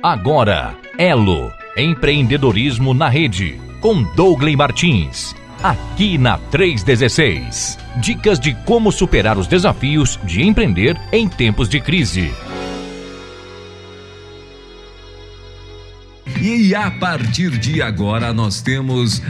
Agora, Elo, empreendedorismo na rede, com Douglas Martins, aqui na 316. Dicas de como superar os desafios de empreender em tempos de crise. E a partir de agora nós temos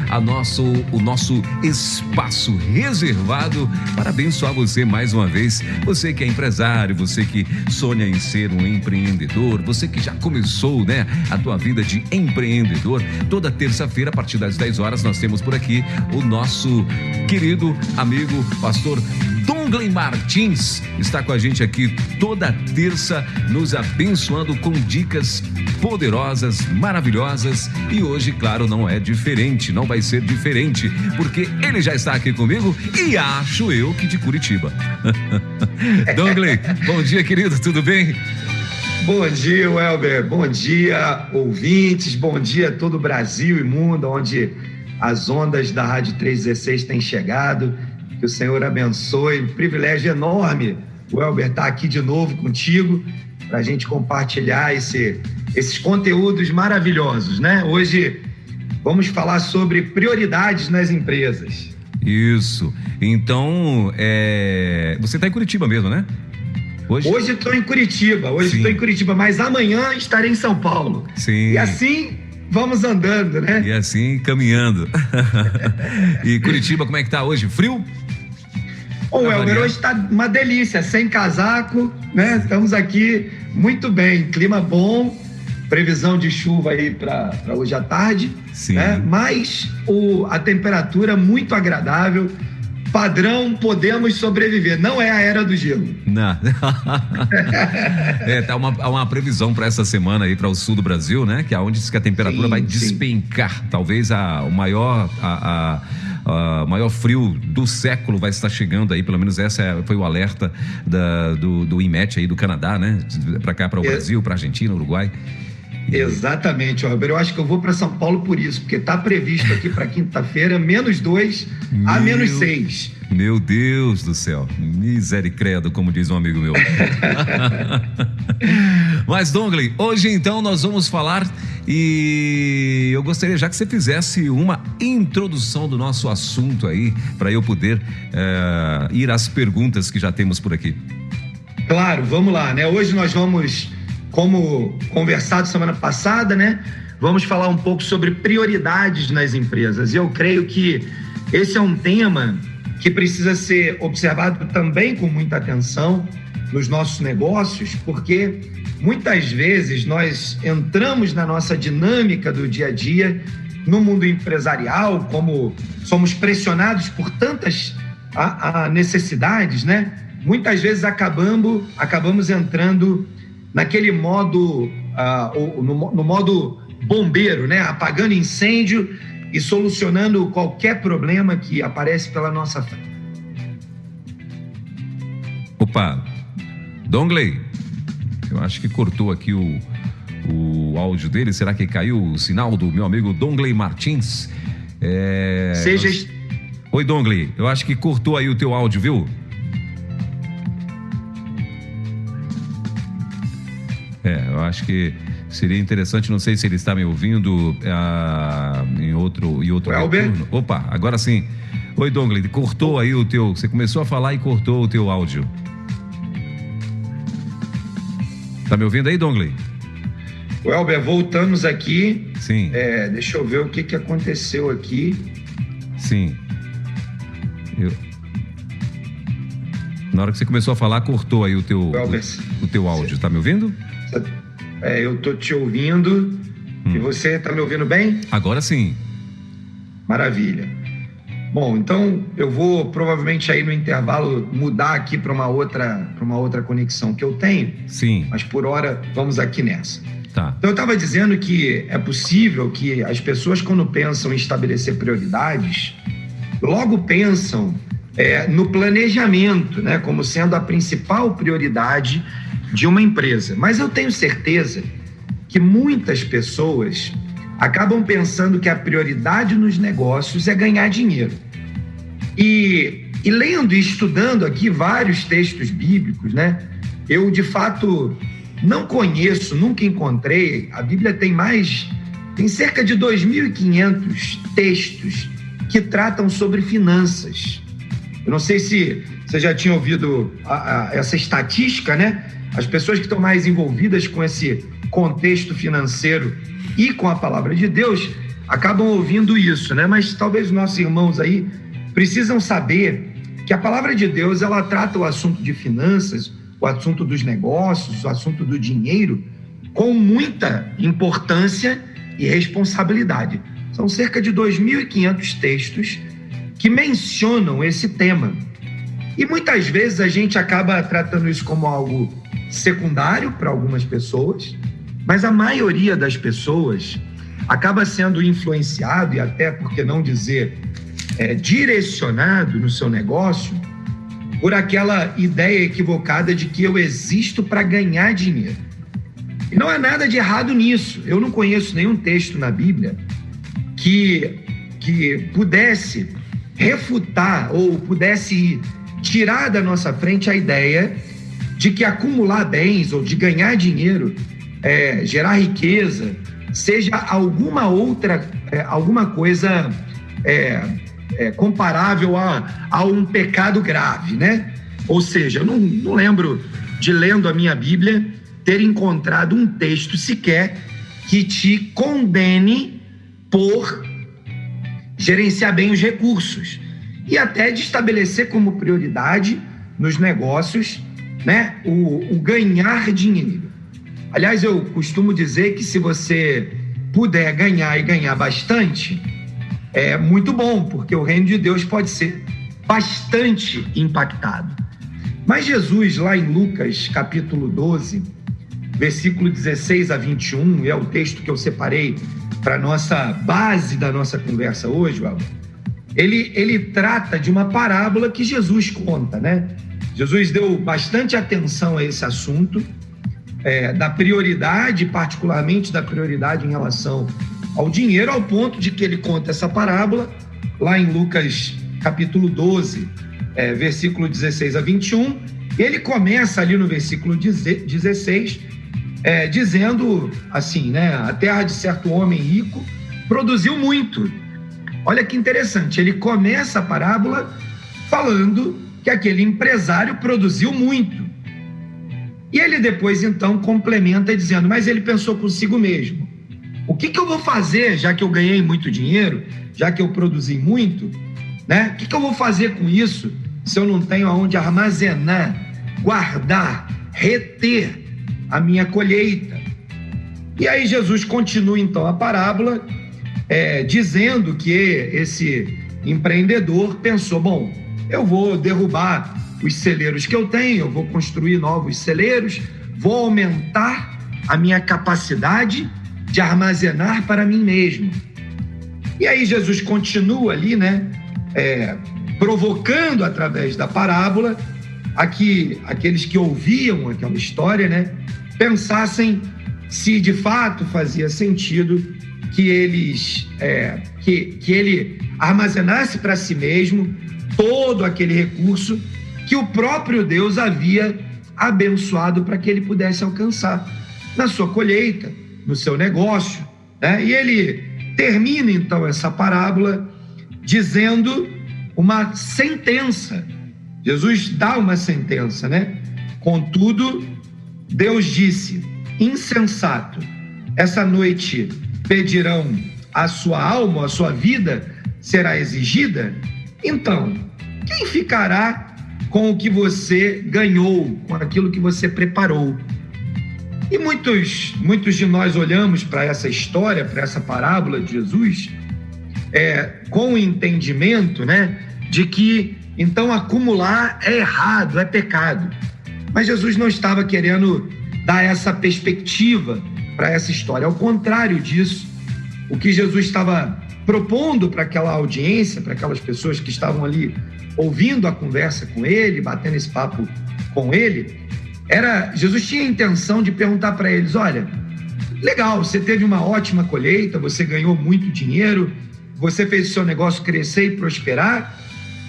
o nosso espaço reservado para abençoar você mais uma vez. Você que é empresário, você que sonha em ser um empreendedor, você que já começou, né, a tua vida de empreendedor. Toda terça-feira, a partir das 10 horas, nós temos por aqui o nosso querido amigo pastor Douglas Martins. Está com a gente aqui toda terça, nos abençoando com dicas poderosas, maravilhosas. E hoje, claro, não é diferente, não vai ser diferente, porque ele já está aqui comigo e acho eu que de Curitiba. Douglas, bom dia, querido, tudo bem? Bom dia, Welber, bom dia, ouvintes, bom dia a todo o Brasil e mundo, onde as ondas da Rádio 316 têm chegado. Que o Senhor abençoe, um privilégio enorme, Welber, estar aqui de novo contigo, para a gente compartilhar esses conteúdos maravilhosos, né? Hoje vamos falar sobre prioridades nas empresas. Isso, então, você está em Curitiba mesmo, né? Hoje estou em Curitiba, mas amanhã estarei em São Paulo. Sim. E assim vamos andando, né? E assim caminhando. E Curitiba, como é que tá hoje? Frio? Ô, Welber, hoje está uma delícia, sem casaco, né? Estamos aqui muito bem, clima bom, previsão de chuva aí para hoje à tarde. Sim. Né? Mas a temperatura muito agradável, padrão, podemos sobreviver. Não é a era do gelo. Não. Tá uma previsão para essa semana aí para o sul do Brasil, né? Que é onde diz que a temperatura vai despencar. Talvez o maior frio do século vai estar chegando aí, pelo menos foi o alerta do INMET aí do Canadá, né? Para cá, para o Brasil, para a Argentina, Uruguai. Exatamente, Robert. Eu acho que eu vou para São Paulo por isso, porque está previsto aqui para quinta-feira -2 a -6. Meu Deus do céu, misericórdia, como diz um amigo meu. Mas, Douglas, hoje então nós vamos falar e eu gostaria já que você fizesse uma introdução do nosso assunto aí, para eu poder ir às perguntas que já temos por aqui. Claro, vamos lá, né? Hoje nós vamos, como conversado semana passada, né? Vamos falar um pouco sobre prioridades nas empresas. E eu creio que esse é um tema que precisa ser observado também com muita atenção nos nossos negócios, porque muitas vezes nós entramos na nossa dinâmica do dia a dia, no mundo empresarial, como somos pressionados por tantas necessidades, né? Muitas vezes acabamos entrando naquele modo, no modo bombeiro, né? Apagando incêndio e solucionando qualquer problema que aparece pela nossa frente. Opa, Douglas, eu acho que cortou aqui o áudio dele. Será que caiu o sinal do meu amigo Douglas Martins? Oi, Douglas, eu acho que cortou aí o teu áudio, viu? Eu acho que seria interessante, não sei se ele está me ouvindo em outro retorno. Opa, agora sim. Oi, Douglas, cortou aí você começou a falar e cortou o teu áudio. Tá me ouvindo aí, Douglas? Welber, voltamos aqui. Sim. Deixa eu ver o que aconteceu aqui. Sim. Na hora que você começou a falar, cortou aí o teu áudio. Tá me ouvindo? Eu tô te ouvindo. E você tá me ouvindo bem? Agora sim. Maravilha. Bom, então eu vou provavelmente aí no intervalo mudar aqui para uma outra conexão que eu tenho. Sim. Mas por hora vamos aqui nessa. Tá. Então eu estava dizendo que é possível que as pessoas, quando pensam em estabelecer prioridades, logo pensam no planejamento, né, como sendo a principal prioridade de uma empresa. Mas eu tenho certeza que muitas pessoas acabam pensando que a prioridade nos negócios é ganhar dinheiro. E lendo e estudando aqui vários textos bíblicos, né, eu de fato Não conheço, nunca encontrei. A Bíblia tem cerca de 2.500 textos que tratam sobre finanças. Eu não sei se você já tinha ouvido essa estatística, né? As pessoas que estão mais envolvidas com esse contexto financeiro e com a palavra de Deus acabam ouvindo isso, né? Mas talvez os nossos irmãos aí precisam saber que a palavra de Deus, ela trata o assunto de finanças, o assunto dos negócios, o assunto do dinheiro, com muita importância e responsabilidade. São cerca de 2.500 textos que mencionam esse tema. E muitas vezes a gente acaba tratando isso como algo secundário para algumas pessoas, mas a maioria das pessoas acaba sendo influenciado e até, por que não dizer, direcionado no seu negócio por aquela ideia equivocada de que eu existo para ganhar dinheiro. E não há nada de errado nisso. Eu não conheço nenhum texto na Bíblia que pudesse refutar ou pudesse tirar da nossa frente a ideia de que acumular bens ou de ganhar dinheiro, gerar riqueza, seja alguma coisa comparável a um pecado grave, né? Ou seja, eu não lembro de, lendo a minha Bíblia, ter encontrado um texto sequer que te condene por gerenciar bem os recursos e até de estabelecer como prioridade nos negócios, né, o ganhar dinheiro. Aliás, eu costumo dizer que se você puder ganhar e ganhar bastante, é muito bom, porque o reino de Deus pode ser bastante impactado. Mas Jesus, lá em Lucas, capítulo 12, versículo 16 a 21, é o texto que eu separei para a nossa base da nossa conversa hoje, ele trata de uma parábola que Jesus conta, né? Jesus deu bastante atenção a esse assunto, da prioridade, particularmente da prioridade em relação ao dinheiro, ao ponto de que ele conta essa parábola lá em Lucas capítulo 12, versículo 16 a 21, e ele começa ali no versículo 16, dizendo assim, né? A terra de certo homem rico produziu muito. Olha que interessante, ele começa a parábola falando que aquele empresário produziu muito. E ele depois, então, complementa dizendo, mas ele pensou consigo mesmo, o que eu vou fazer, já que eu ganhei muito dinheiro, já que eu produzi muito, né? O que eu vou fazer com isso se eu não tenho aonde armazenar, guardar, reter a minha colheita? E aí Jesus continua, então, a parábola, dizendo que esse empreendedor pensou, bom, eu vou derrubar os celeiros que eu tenho, eu vou construir novos celeiros, vou aumentar a minha capacidade de armazenar para mim mesmo. E aí Jesus continua ali, né, provocando através da parábola aqueles que ouviam aquela história, né, pensassem se de fato fazia sentido que ele armazenasse para si mesmo todo aquele recurso que o próprio Deus havia abençoado para que ele pudesse alcançar na sua colheita, no seu negócio, né? E ele termina então essa parábola dizendo uma sentença. Jesus dá uma sentença, né? Contudo, Deus disse, insensato, essa noite pedirão a sua alma, a sua vida será exigida? Então, quem ficará com o que você ganhou, com aquilo que você preparou? E muitos de nós olhamos para essa história, para essa parábola de Jesus, com o entendimento, né, de que então acumular é errado, é pecado. Mas Jesus não estava querendo dar essa perspectiva para essa história. Ao contrário disso, o que Jesus estava propondo para aquela audiência, para aquelas pessoas que estavam ali ouvindo a conversa com ele, batendo esse papo com ele, Jesus tinha a intenção de perguntar para eles, olha, legal, você teve uma ótima colheita, você ganhou muito dinheiro, você fez o seu negócio crescer e prosperar,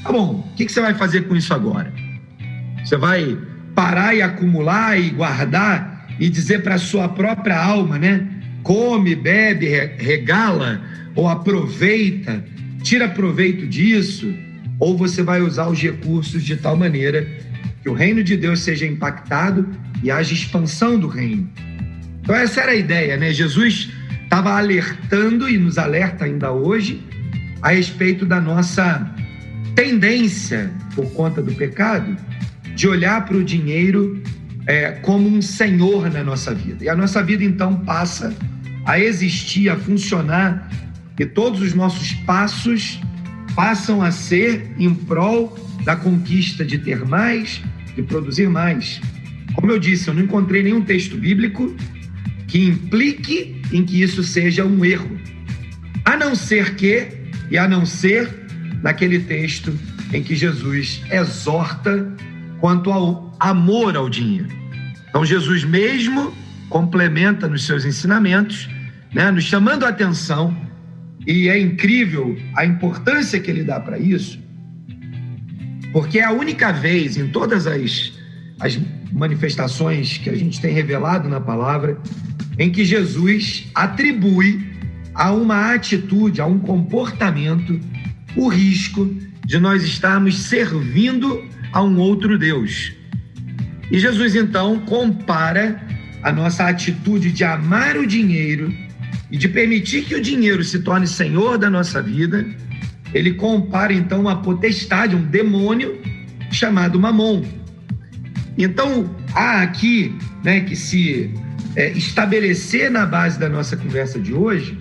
tá bom, o que você vai fazer com isso agora? Você vai parar e acumular e guardar e dizer para a sua própria alma, né? Come, bebe, regala, ou aproveita, tira proveito disso, ou você vai usar os recursos de tal maneira que o reino de Deus seja impactado e haja expansão do reino. Então essa era a ideia, né? Jesus estava alertando e nos alerta ainda hoje a respeito da nossa tendência, por conta do pecado, de olhar para o dinheiro como um senhor na nossa vida. E a nossa vida então passa a existir, a funcionar, e todos os nossos passos passam a ser em prol da conquista de ter mais, de produzir mais. Como eu disse, eu não encontrei nenhum texto bíblico que implique em que isso seja um erro. A não ser naquele texto em que Jesus exorta quanto ao amor ao dinheiro. Então Jesus mesmo complementa nos seus ensinamentos, né, nos chamando a atenção, e é incrível a importância que ele dá para isso, porque é a única vez em todas as manifestações que a gente tem revelado na palavra, em que Jesus atribui a uma atitude, a um comportamento, o risco de nós estarmos servindo a um outro Deus. E Jesus, então, compara a nossa atitude de amar o dinheiro e de permitir que o dinheiro se torne senhor da nossa vida. Ele compara, então, uma potestade, um demônio chamado Mamon. Então, há aqui, né, que se estabelecer na base da nossa conversa de hoje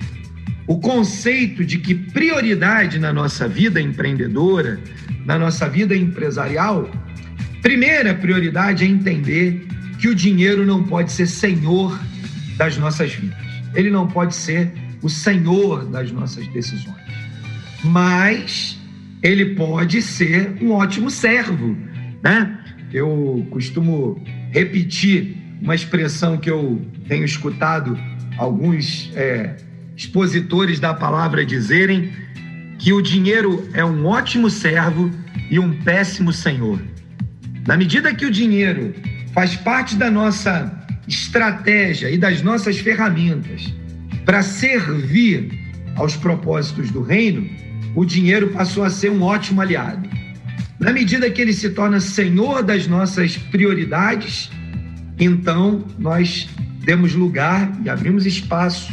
o conceito de que prioridade na nossa vida empreendedora, na nossa vida empresarial, primeira prioridade é entender que o dinheiro não pode ser senhor das nossas vidas. Ele não pode ser o senhor das nossas decisões. Mas ele pode ser um ótimo servo, né? Eu costumo repetir uma expressão que eu tenho escutado alguns expositores da palavra dizerem, que o dinheiro é um ótimo servo e um péssimo senhor. Na medida que o dinheiro faz parte da nossa estratégia e das nossas ferramentas para servir aos propósitos do reino, o dinheiro passou a ser um ótimo aliado. Na medida que ele se torna senhor das nossas prioridades, então nós demos lugar e abrimos espaço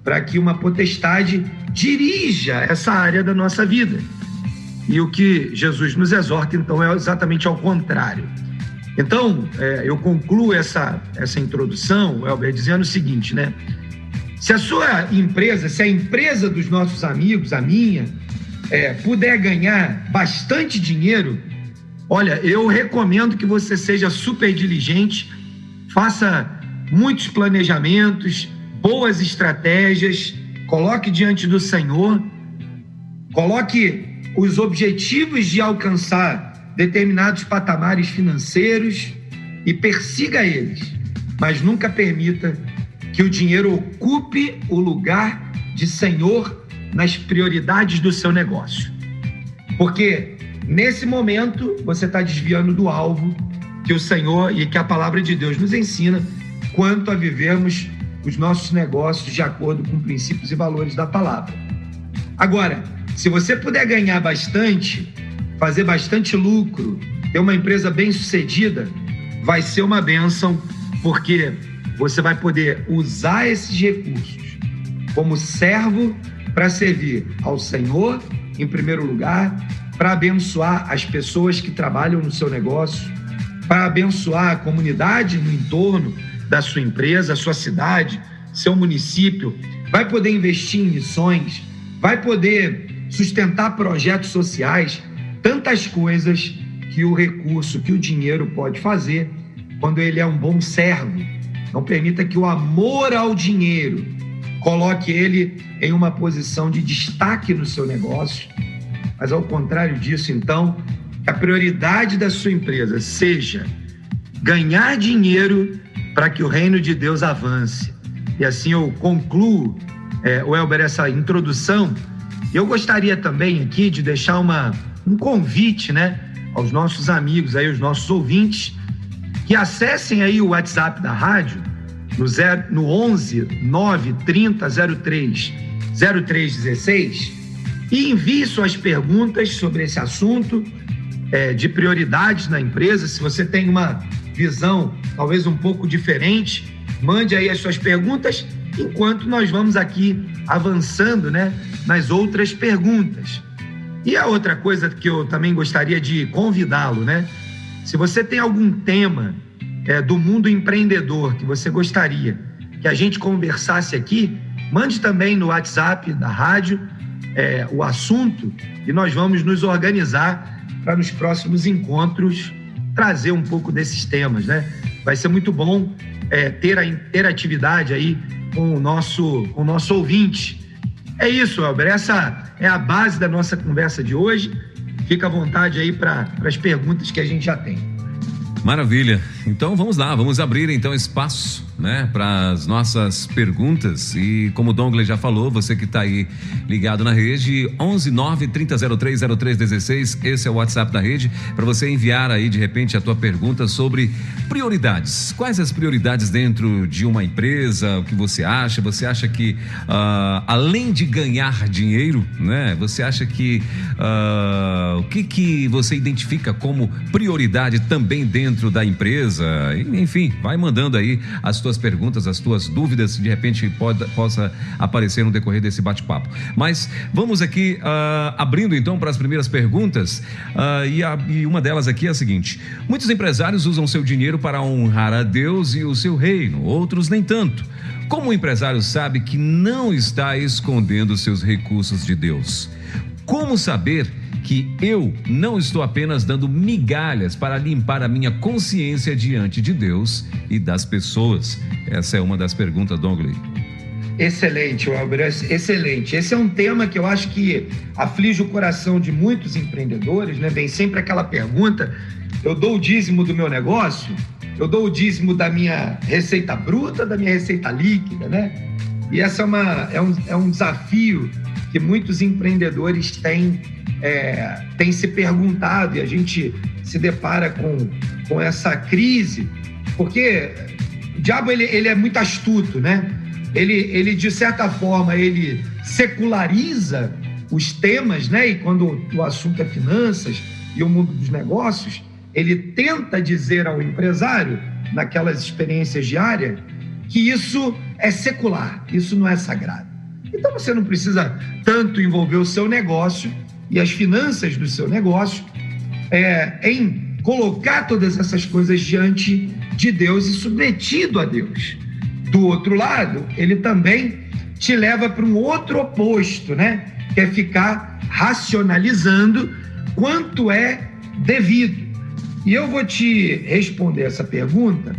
para que uma potestade dirija essa área da nossa vida. E o que Jesus nos exorta, então, é exatamente ao contrário. Então, eu concluo essa introdução, Elber, dizendo o seguinte, né? Se a sua empresa, se a empresa dos nossos amigos, a minha, puder ganhar bastante dinheiro, olha, eu recomendo que você seja super diligente, faça muitos planejamentos, boas estratégias, coloque diante do Senhor, coloque os objetivos de alcançar determinados patamares financeiros e persiga eles, mas nunca permita que o dinheiro ocupe o lugar de senhor nas prioridades do seu negócio. Porque nesse momento você está desviando do alvo que o Senhor e que a palavra de Deus nos ensina quanto a vivermos os nossos negócios de acordo com princípios e valores da palavra. Agora, se você puder ganhar bastante, fazer bastante lucro, ter uma empresa bem-sucedida, vai ser uma bênção, porque você vai poder usar esses recursos como servo para servir ao Senhor, em primeiro lugar, para abençoar as pessoas que trabalham no seu negócio, para abençoar a comunidade no entorno da sua empresa, a sua cidade, seu município, vai poder investir em missões, vai poder sustentar projetos sociais, tantas coisas que o recurso, que o dinheiro pode fazer quando ele é um bom servo. Não permita que o amor ao dinheiro coloque ele em uma posição de destaque no seu negócio, mas ao contrário disso, então, a prioridade da sua empresa seja ganhar dinheiro para que o reino de Deus avance. E assim eu concluo, Elber, essa introdução. Eu gostaria também aqui de deixar um convite, né, aos nossos amigos, aí, os nossos ouvintes, que acessem aí o WhatsApp da rádio no 11 930 03 0316 e envie suas perguntas sobre esse assunto de prioridades na empresa. Se você tem uma visão talvez um pouco diferente, mande aí as suas perguntas, enquanto nós vamos aqui avançando, né, nas outras perguntas. E a outra coisa que eu também gostaria de convidá-lo, né? Se você tem algum tema do mundo empreendedor que você gostaria que a gente conversasse aqui, mande também no WhatsApp da rádio o assunto e nós vamos nos organizar para nos próximos encontros trazer um pouco desses temas, né? Vai ser muito bom ter a interatividade aí com o nosso ouvinte. É isso, Elber, essa é a base da nossa conversa de hoje. Fica à vontade aí para as perguntas que a gente já tem. Maravilha. Então vamos lá, vamos abrir então espaço, né, para as nossas perguntas. E como o Douglas já falou, você que está aí ligado na rede, 11 9 30 03 0316, esse é o WhatsApp da rede, para você enviar aí de repente a tua pergunta sobre prioridades. Quais as prioridades dentro de uma empresa? O que você acha? Você acha que além de ganhar dinheiro, né, você acha que o que você identifica como prioridade também dentro da empresa? Enfim, vai mandando aí as tuas perguntas, as tuas dúvidas, de repente possa aparecer no decorrer desse bate-papo. Mas vamos aqui abrindo então para as primeiras perguntas, e uma delas aqui é a seguinte: muitos empresários usam seu dinheiro para honrar a Deus e o seu reino, outros nem tanto. Como o empresário sabe que não está escondendo seus recursos de Deus? Como saber que eu não estou apenas dando migalhas para limpar a minha consciência diante de Deus e das pessoas? Essa é uma das perguntas, Douglas. Excelente, Welber, excelente. Esse é um tema que eu acho que aflige o coração de muitos empreendedores, né? Vem sempre aquela pergunta: eu dou o dízimo do meu negócio? Eu dou o dízimo da minha receita bruta, da minha receita líquida, né? E essa é um desafio que muitos empreendedores têm se perguntado, e a gente se depara com essa crise, porque o diabo ele é muito astuto, né? Ele de certa forma ele seculariza os temas, né? E quando o assunto é finanças e o mundo dos negócios, ele tenta dizer ao empresário, naquelas experiências diárias, que isso é secular, isso não é sagrado. Então você não precisa tanto envolver o seu negócio e as finanças do seu negócio em colocar todas essas coisas diante de Deus e submetido a Deus. Do outro lado, ele também te leva para um outro oposto, né? Que é ficar racionalizando quanto é devido. E eu vou te responder essa pergunta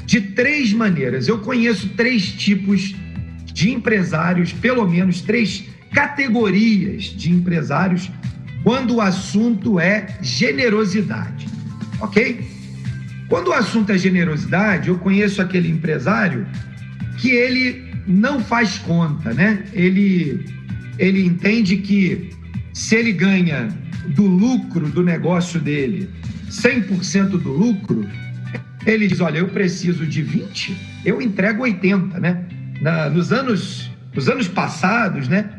de 3 maneiras. Eu conheço 3 tipos de empresários, pelo menos 3 categorias de empresários, quando o assunto é generosidade, ok? Quando o assunto é generosidade, eu conheço aquele empresário que ele não faz conta, né? Ele entende que se ele ganha do lucro do negócio dele 100% do lucro, ele diz: olha, eu preciso de 20, eu entrego 80, né? Nos anos passados, né?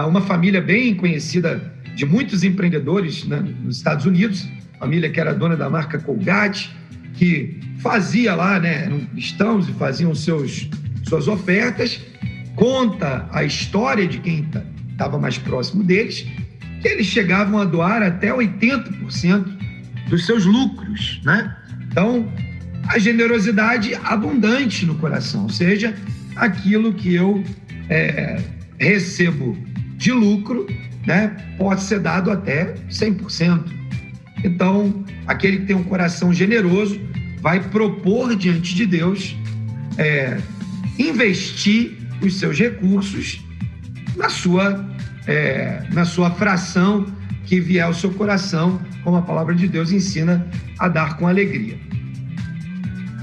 Uma família bem conhecida de muitos empreendedores, né, nos Estados Unidos, família que era dona da marca Colgate, que fazia lá, né, cristãos, e faziam suas ofertas. Conta a história de quem estava mais próximo deles, que eles chegavam a doar até 80% dos seus lucros, né? Então, a generosidade abundante no coração, ou seja, aquilo que eu recebo de lucro, né, pode ser dado até 100%. Então, aquele que tem um coração generoso vai propor diante de Deus investir os seus recursos na sua fração que vier ao seu coração, como a palavra de Deus ensina a dar com alegria.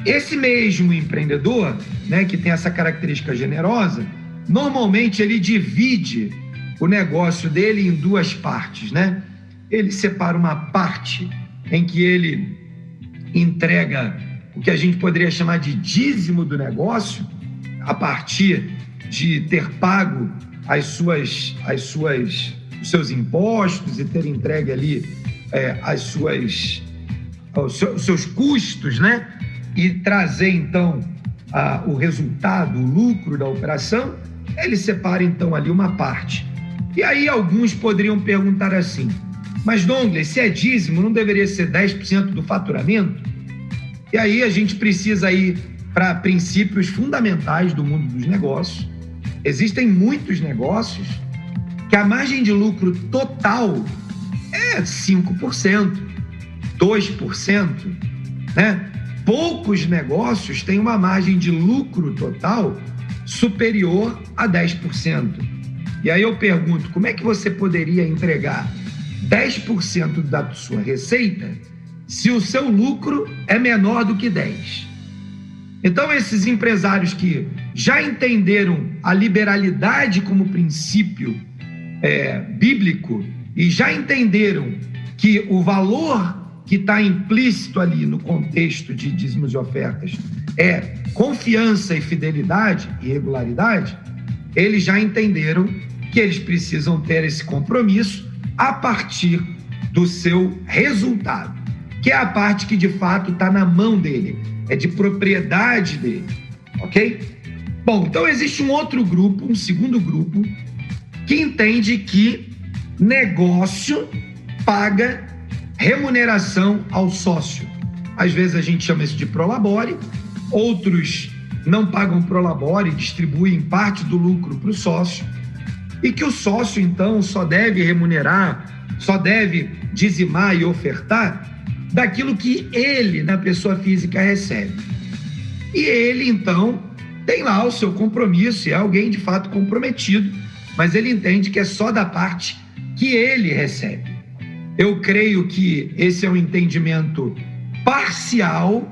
Esse mesmo empreendedor, né, que tem essa característica generosa, normalmente ele divide o negócio dele em 2 partes, né? Ele separa uma parte em que ele entrega o que a gente poderia chamar de dízimo do negócio, a partir de ter pago os seus impostos e ter entregue ali os seus custos, né? E trazer, então, o resultado, o lucro da operação, ele separa, então, ali uma parte. E aí alguns poderiam perguntar assim, mas, Douglas, se é dízimo, não deveria ser 10% do faturamento? E aí a gente precisa ir para princípios fundamentais do mundo dos negócios. Existem muitos negócios que a margem de lucro total é 5%, 2%, né? Poucos negócios têm uma margem de lucro total superior a 10%. E aí eu pergunto, como é que você poderia entregar 10% da sua receita se o seu lucro é menor do que 10%? Então, esses empresários que já entenderam a liberalidade como princípio bíblico e já entenderam que o valor que está implícito ali no contexto de dízimos e ofertas é confiança e fidelidade e regularidade, eles já entenderam que eles precisam ter esse compromisso a partir do seu resultado, que é a parte que de fato está na mão dele, é de propriedade dele, ok? Bom, então existe um outro grupo, um segundo grupo, que entende que negócio paga remuneração ao sócio. Às vezes a gente chama isso de prolabore, outros não pagam prolabore, distribuem parte do lucro para o sócio, e que o sócio, então, só deve remunerar, só deve dizimar e ofertar daquilo que ele, na pessoa física, recebe. E ele, então, tem lá o seu compromisso, é alguém de fato comprometido, mas ele entende que é só da parte que ele recebe. Eu creio que esse é um entendimento parcial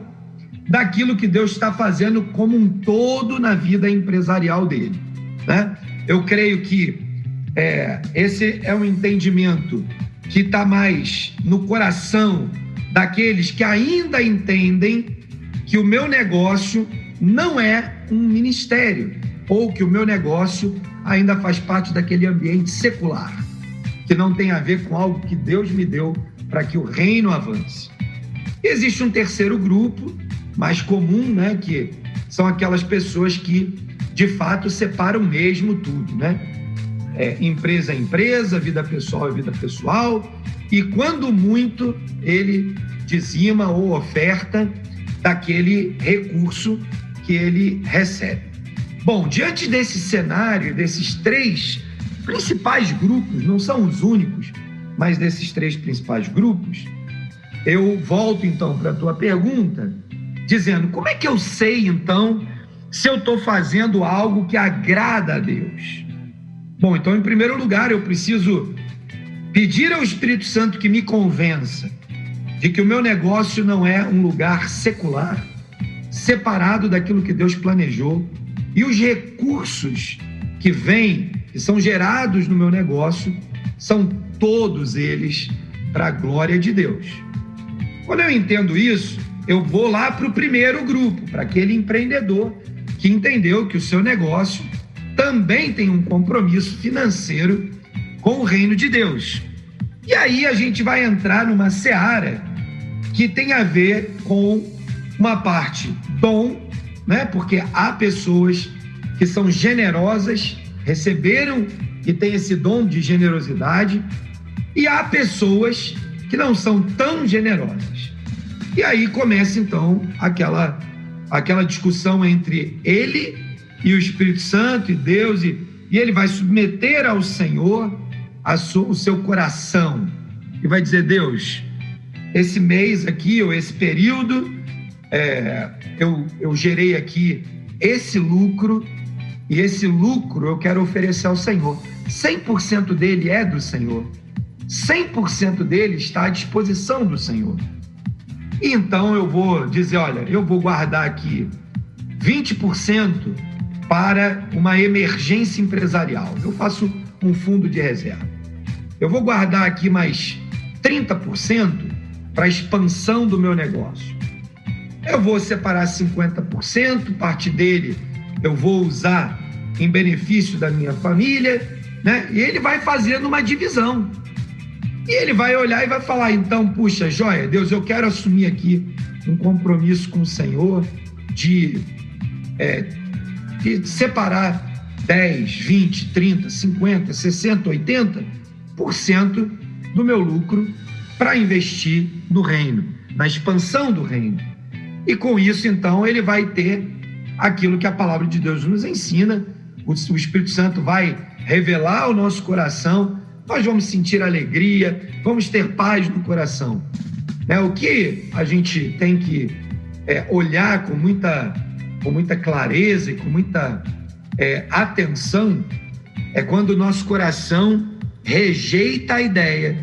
daquilo que Deus está fazendo como um todo na vida empresarial dele, né? Eu creio que esse é um entendimento que está mais no coração daqueles que ainda entendem que o meu negócio não é um ministério, ou que o meu negócio ainda faz parte daquele ambiente secular, que não tem a ver com algo que Deus me deu para que o reino avance. Existe um terceiro grupo, mais comum, né, que são aquelas pessoas que, de fato, separam mesmo tudo, né? Empresa é empresa, vida pessoal é vida pessoal, e quando muito, ele dizima ou oferta daquele recurso que ele recebe. Bom, diante desse cenário, desses três principais grupos, não são os únicos, mas desses três principais grupos, eu volto então para a tua pergunta, dizendo, como é que eu sei então se eu estou fazendo algo que agrada a Deus? Bom, então em primeiro lugar eu preciso pedir ao Espírito Santo que me convença de que o meu negócio não é um lugar secular, separado daquilo que Deus planejou, e os recursos que vêm, que são gerados no meu negócio, são todos eles para a glória de Deus. Quando eu entendo isso, eu vou lá para o primeiro grupo, para aquele empreendedor que entendeu que o seu negócio também tem um compromisso financeiro com o reino de Deus. E aí a gente vai entrar numa seara que tem a ver com uma parte dom, né? Porque há pessoas que são generosas, receberam e têm esse dom de generosidade, e há pessoas que não são tão generosas. E aí começa então aquela discussão entre ele e o Espírito Santo e Deus, e ele vai submeter ao Senhor o seu coração e vai dizer, Deus, esse mês aqui, ou esse período, eu gerei aqui esse lucro, e esse lucro eu quero oferecer ao Senhor. 100% dele é do Senhor. 100% dele está à disposição do Senhor. E então eu vou dizer, olha, eu vou guardar aqui 20% para uma emergência empresarial. Eu faço um fundo de reserva. Eu vou guardar aqui mais 30% para a expansão do meu negócio. eu vou separar 50%, parte dele eu vou usar em benefício da minha família, né? E ele vai fazendo uma divisão. E ele vai olhar e vai falar, então, puxa, joia, Deus, eu quero assumir aqui um compromisso com o Senhor de separar 10, 20, 30, 50, 60, 80% do meu lucro para investir no reino, na expansão do reino. E com isso, então, ele vai ter aquilo que a palavra de Deus nos ensina, o Espírito Santo vai revelar ao nosso coração, nós vamos sentir alegria, vamos ter paz no coração. O que a gente tem que olhar com muita clareza e com muita atenção é quando o nosso coração rejeita a ideia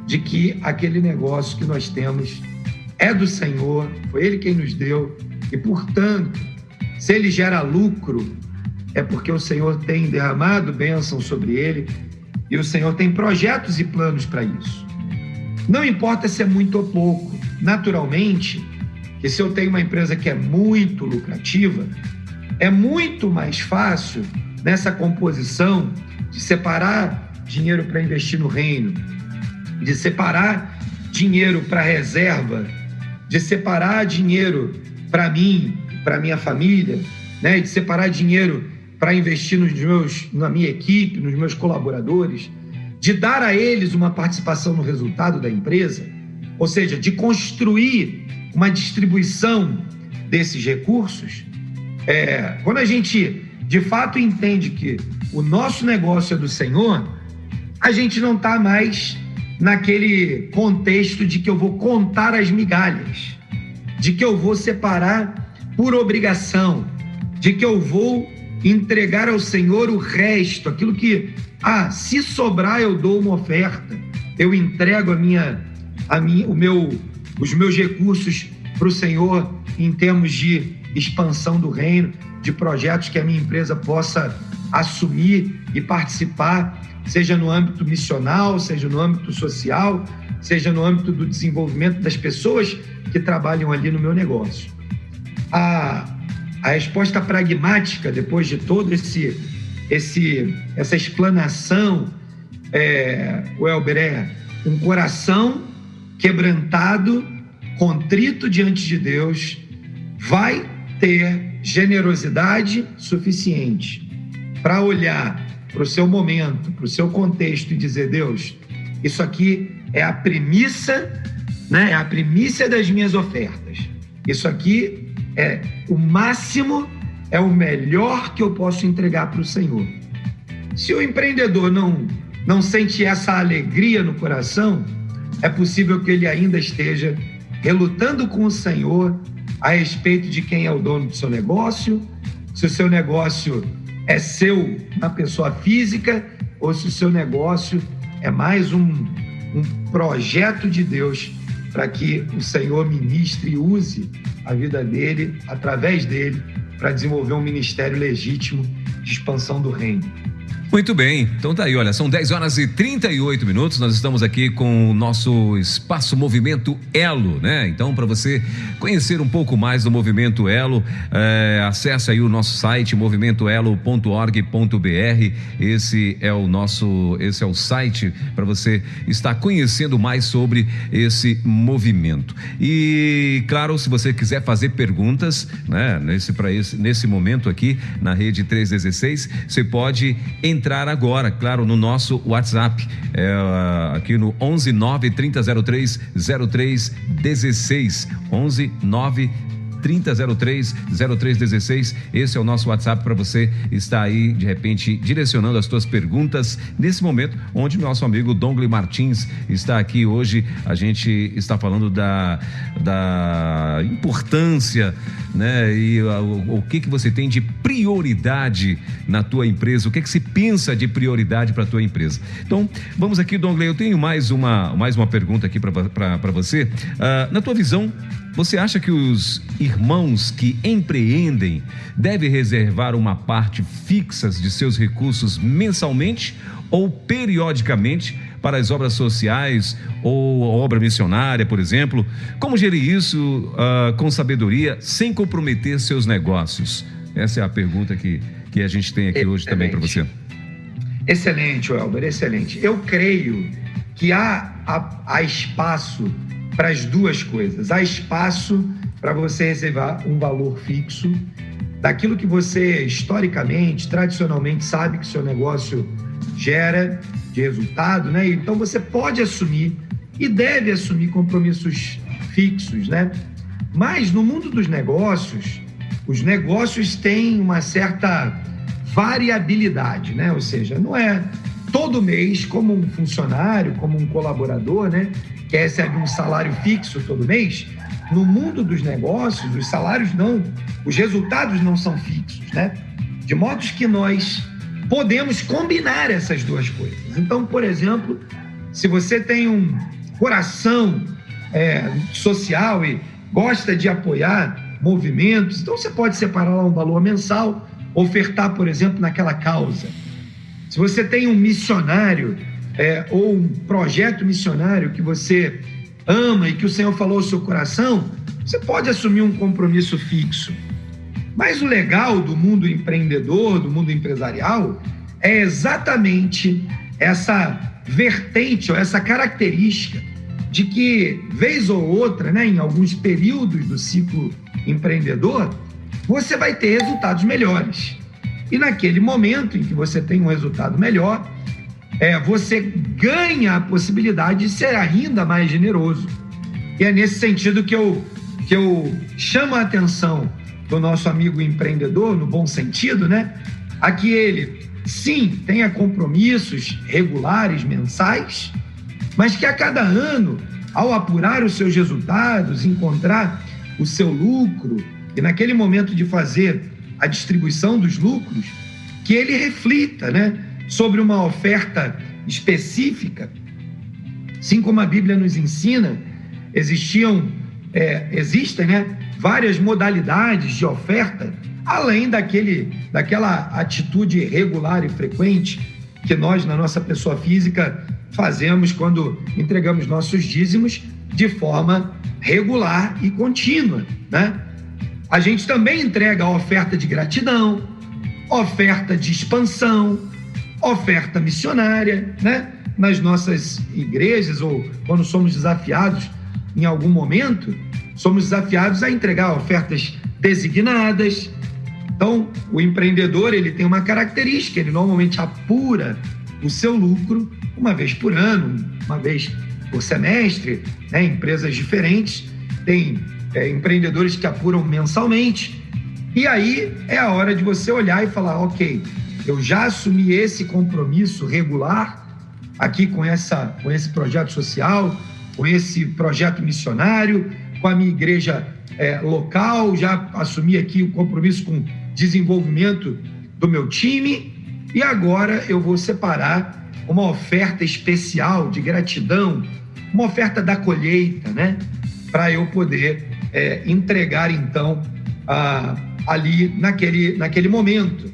de que aquele negócio que nós temos é do Senhor, foi Ele quem nos deu, e, portanto, se ele gera lucro, é porque o Senhor tem derramado bênção sobre ele e o Senhor tem projetos e planos para isso. Não importa se é muito ou pouco. Naturalmente, que se eu tenho uma empresa que é muito lucrativa, é muito mais fácil nessa composição de separar dinheiro para investir no reino, de separar dinheiro para reserva, de separar dinheiro para mim, para minha família, né? De separar dinheiro para investir na minha equipe, nos meus colaboradores, de dar a eles uma participação no resultado da empresa, ou seja, de construir uma distribuição desses recursos. Quando a gente de fato entende que o nosso negócio é do Senhor, a gente não está mais naquele contexto de que eu vou contar as migalhas, de que eu vou separar por obrigação, de que eu vou entregar ao Senhor o resto, aquilo que, se sobrar eu dou uma oferta, eu entrego os meus recursos para o Senhor em termos de expansão do reino, de projetos que a minha empresa possa assumir e participar, seja no âmbito missional, seja no âmbito social, seja no âmbito do desenvolvimento das pessoas que trabalham ali no meu negócio. A resposta pragmática, depois de todo essa explanação, Welber, um coração quebrantado, contrito diante de Deus, vai ter generosidade suficiente para olhar para o seu momento, para o seu contexto e dizer, Deus, isso aqui é a primícia, né? É a primícia das minhas ofertas. Isso aqui é o máximo, é o melhor que eu posso entregar para o Senhor. Se o empreendedor não sente essa alegria no coração, é possível que ele ainda esteja relutando com o Senhor a respeito de quem é o dono do seu negócio, se o seu negócio é seu na pessoa física ou se o seu negócio é mais um projeto de Deus para que o Senhor ministre e use a vida dele, através dele, para desenvolver um ministério legítimo de expansão do reino. Muito bem, então tá aí, olha, são 10h38, nós estamos aqui com o nosso Espaço Movimento Elo, né? Então, para você conhecer um pouco mais do Movimento Elo, acesse aí o nosso site, movimentoelo.org.br, esse é o site para você estar conhecendo mais sobre esse movimento. E, claro, se você quiser fazer perguntas, né, nesse momento aqui, na Rede 316, você pode entrar agora, claro, no nosso WhatsApp, aqui no 11 9 30 03 0316, 11 9 3003 0316. Esse é o nosso WhatsApp para você estar aí, de repente, direcionando as suas perguntas nesse momento, onde nosso amigo Dongley Martins está aqui hoje. A gente está falando da importância, né? E o que você tem de prioridade na tua empresa, o que se pensa de prioridade para a tua empresa. Então, vamos aqui, Dongley, eu tenho mais uma pergunta aqui para você. Na tua visão, você acha que os irmãos que empreendem devem reservar uma parte fixa de seus recursos mensalmente ou periodicamente para as obras sociais ou obra missionária, por exemplo. Como gerir isso com sabedoria, sem comprometer seus negócios? Essa é a pergunta que a gente tem aqui hoje também para você. Excelente, Welber, excelente. Eu creio que há espaço para as duas coisas. Há espaço para você reservar um valor fixo daquilo que você historicamente, tradicionalmente sabe que seu negócio gera de resultado, né? Então você pode assumir e deve assumir compromissos fixos, né? Mas no mundo dos negócios, os negócios têm uma certa variabilidade, né? Ou seja, não é todo mês como um funcionário, como um colaborador, né? Que recebe um salário fixo todo mês. No mundo dos negócios, os resultados não são fixos, né? De modo que nós podemos combinar essas duas coisas. Então, por exemplo, se você tem um coração social e gosta de apoiar movimentos, então você pode separar lá um valor mensal, ofertar, por exemplo, naquela causa. Se você tem um missionário ou um projeto missionário que você ama e que o Senhor falou ao seu coração, você pode assumir um compromisso fixo. Mas o legal do mundo empreendedor, do mundo empresarial, é exatamente essa vertente ou essa característica de que, vez ou outra, né, em alguns períodos do ciclo empreendedor, você vai ter resultados melhores. E naquele momento em que você tem um resultado melhor, você ganha a possibilidade de ser ainda mais generoso. E é nesse sentido que eu chamo a atenção do nosso amigo empreendedor, no bom sentido, né? A que ele, sim, tenha compromissos regulares, mensais, mas que a cada ano, ao apurar os seus resultados, encontrar o seu lucro, e naquele momento de fazer a distribuição dos lucros, que ele reflita, né, sobre uma oferta específica. Assim como a Bíblia nos ensina, existem, né, várias modalidades de oferta, além daquela atitude regular e frequente que nós, na nossa pessoa física, fazemos quando entregamos nossos dízimos de forma regular e contínua, né? A gente também entrega a oferta de gratidão, oferta de expansão, oferta missionária, né? Nas nossas igrejas, ou quando somos desafiados em algum momento, somos desafiados a entregar ofertas designadas. Então, o empreendedor, ele tem uma característica, ele normalmente apura o seu lucro uma vez por ano, uma vez por semestre, né? Empresas diferentes têm empreendedores que apuram mensalmente. E aí é a hora de você olhar e falar, ok, eu já assumi esse compromisso regular aqui com esse projeto social, com esse projeto missionário, com a minha igreja local, já assumi aqui o compromisso com o desenvolvimento do meu time, e agora eu vou separar uma oferta especial de gratidão, uma oferta da colheita, né? Para eu poder entregar, então, ali naquele momento.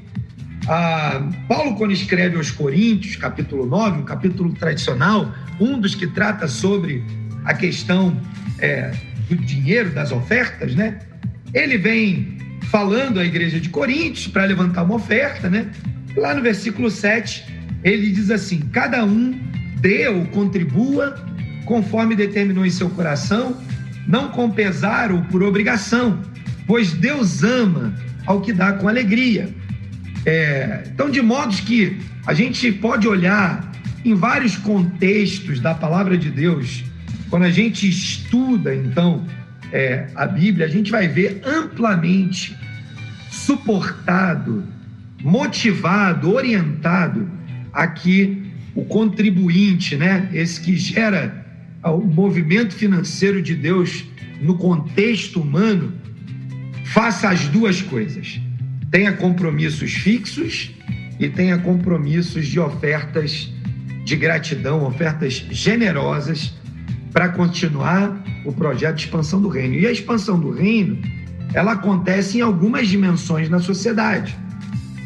Paulo, quando escreve aos Coríntios, capítulo 9, um capítulo tradicional, um dos que trata sobre a questão do dinheiro, das ofertas, né? Ele vem falando à igreja de Coríntios para levantar uma oferta, né? Lá no versículo 7, ele diz assim: cada um dê ou contribua conforme determinou em seu coração, não com pesar ou por obrigação, pois Deus ama ao que dá com alegria. Então, de modo que a gente pode olhar em vários contextos da palavra de Deus, quando a gente estuda, então, a Bíblia, a gente vai ver amplamente suportado, motivado, orientado aqui o contribuinte, né? Esse que gera o movimento financeiro de Deus no contexto humano, faça as duas coisas. Tenha compromissos fixos e tenha compromissos de ofertas de gratidão, ofertas generosas para continuar o projeto de expansão do reino. E a expansão do reino, ela acontece em algumas dimensões na sociedade.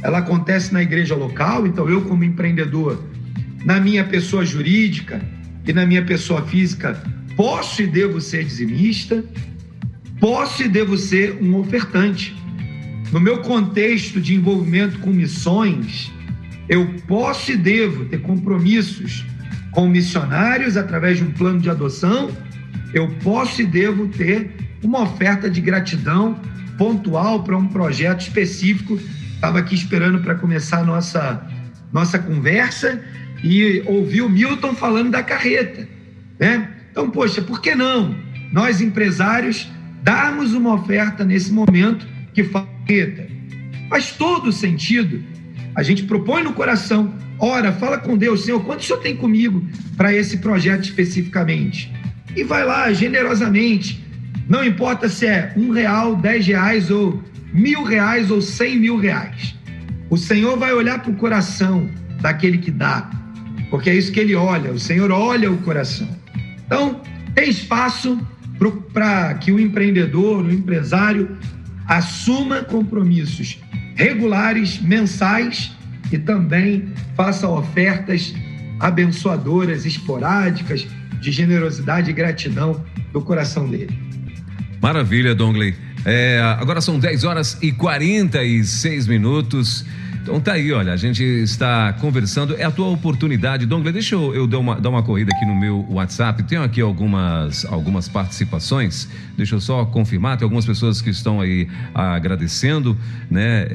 Ela acontece na igreja local, então eu, como empreendedor, na minha pessoa jurídica e na minha pessoa física, posso e devo ser dizimista, posso e devo ser um ofertante. No meu contexto de envolvimento com missões, eu posso e devo ter compromissos com missionários através de um plano de adoção, eu posso e devo ter uma oferta de gratidão pontual para um projeto específico. Estava aqui esperando para começar a nossa conversa e ouvi o Milton falando da carreta, né? Então, poxa, por que não nós, empresários, darmos uma oferta nesse momento que faz todo sentido? A gente propõe no coração, ora, fala com Deus, Senhor, quanto o Senhor tem comigo para esse projeto especificamente? E vai lá, generosamente, não importa se é R$1, R$10 ou R$1.000 ou R$100.000. O Senhor vai olhar para o coração daquele que dá, porque é isso que Ele olha, o Senhor olha o coração. Então, tem espaço para que o empreendedor, o empresário, assuma compromissos regulares, mensais, e também faça ofertas abençoadoras, esporádicas, de generosidade e gratidão do coração dele. Maravilha, Dongley. Agora são 10h46. Então tá aí, olha, a gente está conversando, é a tua oportunidade. Dongley, deixa eu dar uma corrida aqui no meu WhatsApp, tenho aqui algumas participações, deixa eu só confirmar, tem algumas pessoas que estão aí agradecendo, né,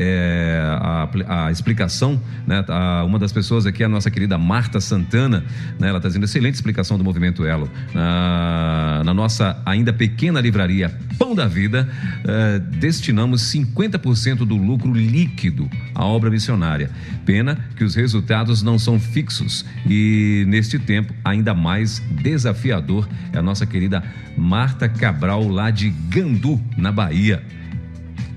a explicação, né, uma das pessoas aqui é a nossa querida Marta Santana, né, ela está dizendo excelente explicação do Movimento Elo, na nossa ainda pequena livraria Pão da Vida, destinamos 50% do lucro líquido à obra missionária. Pena que os resultados não são fixos e neste tempo ainda mais desafiador. É a nossa querida Marta Cabral, lá de Gandu, na Bahia.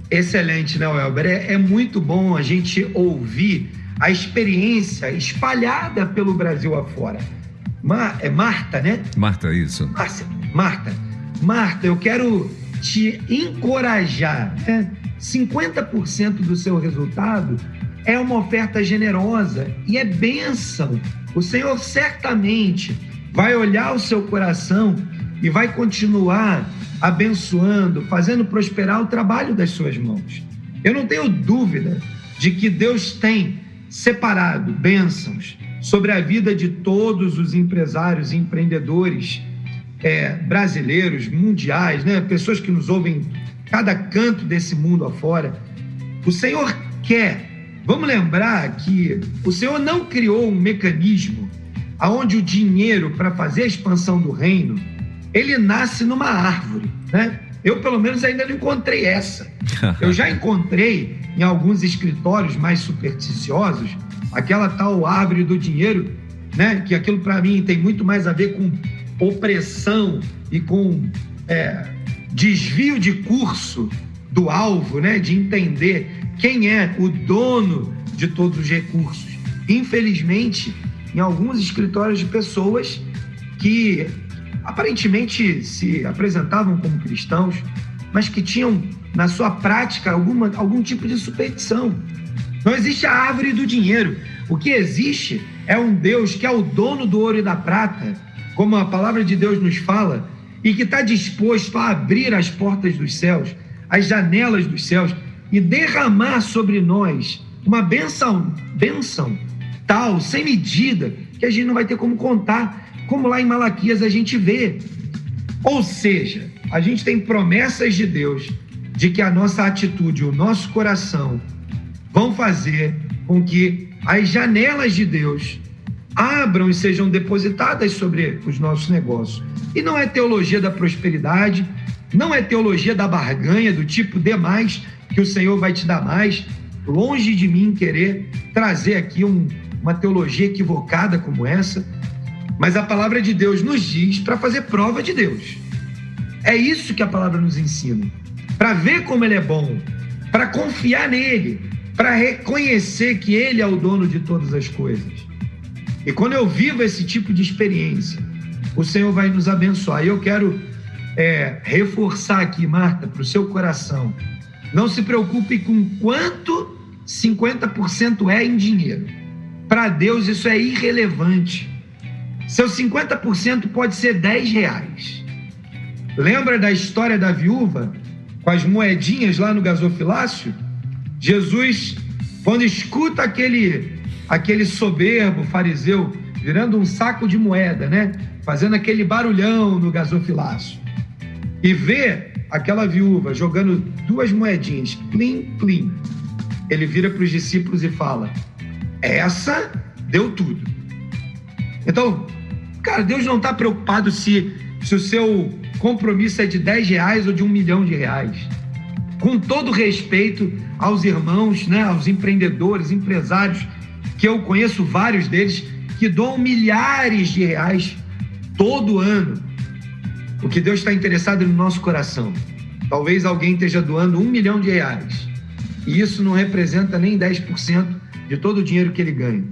Excelente, né, Welber? É muito bom a gente ouvir a experiência espalhada pelo Brasil afora. É Marta, né? Marta, isso. Marta, eu quero te encorajar, né? 50% do seu resultado é uma oferta generosa e é bênção. O Senhor certamente vai olhar o seu coração e vai continuar abençoando, fazendo prosperar o trabalho das suas mãos. Eu não tenho dúvida de que Deus tem separado bênçãos sobre a vida de todos os empresários e empreendedores brasileiros, mundiais, né? Pessoas que nos ouvem em cada canto desse mundo afora. O Senhor quer. Vamos lembrar que o Senhor não criou um mecanismo onde o dinheiro para fazer a expansão do reino, ele nasce numa árvore, né? Eu, pelo menos, ainda não encontrei essa. Eu já encontrei em alguns escritórios mais supersticiosos aquela tal árvore do dinheiro, né? Que aquilo, para mim, tem muito mais a ver com opressão e com desvio de curso do alvo, né? De entender quem é o dono de todos os recursos. Infelizmente, em alguns escritórios de pessoas que aparentemente se apresentavam como cristãos, mas que tinham na sua prática algum tipo de superstição. Não existe a árvore do dinheiro. O que existe é um Deus que é o dono do ouro e da prata, como a palavra de Deus nos fala, e que está disposto a abrir as portas dos céus, as janelas dos céus, e derramar sobre nós uma bênção tal, sem medida, que a gente não vai ter como contar, como lá em Malaquias a gente vê. Ou seja, a gente tem promessas de Deus de que a nossa atitude, o nosso coração, vão fazer com que as janelas de Deus abram e sejam depositadas sobre os nossos negócios. E não é teologia da prosperidade, não é teologia da barganha, do tipo dê mais, que o Senhor vai te dar mais. Longe de mim querer trazer aqui uma teologia equivocada como essa, mas a palavra de Deus nos diz para fazer prova de Deus. É isso que a palavra nos ensina, para ver como Ele é bom, para confiar nele, para reconhecer que Ele é o dono de todas as coisas. E quando eu vivo esse tipo de experiência, o Senhor vai nos abençoar. E eu quero reforçar aqui, Marta, para o seu coração, não se preocupe com quanto 50% é em dinheiro. para Deus isso é irrelevante. Seu 50% pode ser R$10. Lembra da história da viúva com as moedinhas lá no gasofilácio? Jesus, quando escuta aquele soberbo fariseu virando um saco de moeda, né? Fazendo aquele barulhão no gasofilácio, e vê aquela viúva jogando 2 moedinhas, plim, plim, ele vira para os discípulos e fala: essa deu tudo. Então, cara, Deus não está preocupado se o seu compromisso é de R$10 ou de R$1 milhão. Com todo respeito aos irmãos, né, aos empreendedores, empresários, que eu conheço vários deles, que doam milhares de reais todo ano. O que Deus está interessado no nosso coração. Talvez alguém esteja doando R$1 milhão, e isso não representa nem 10% de todo o dinheiro que ele ganha.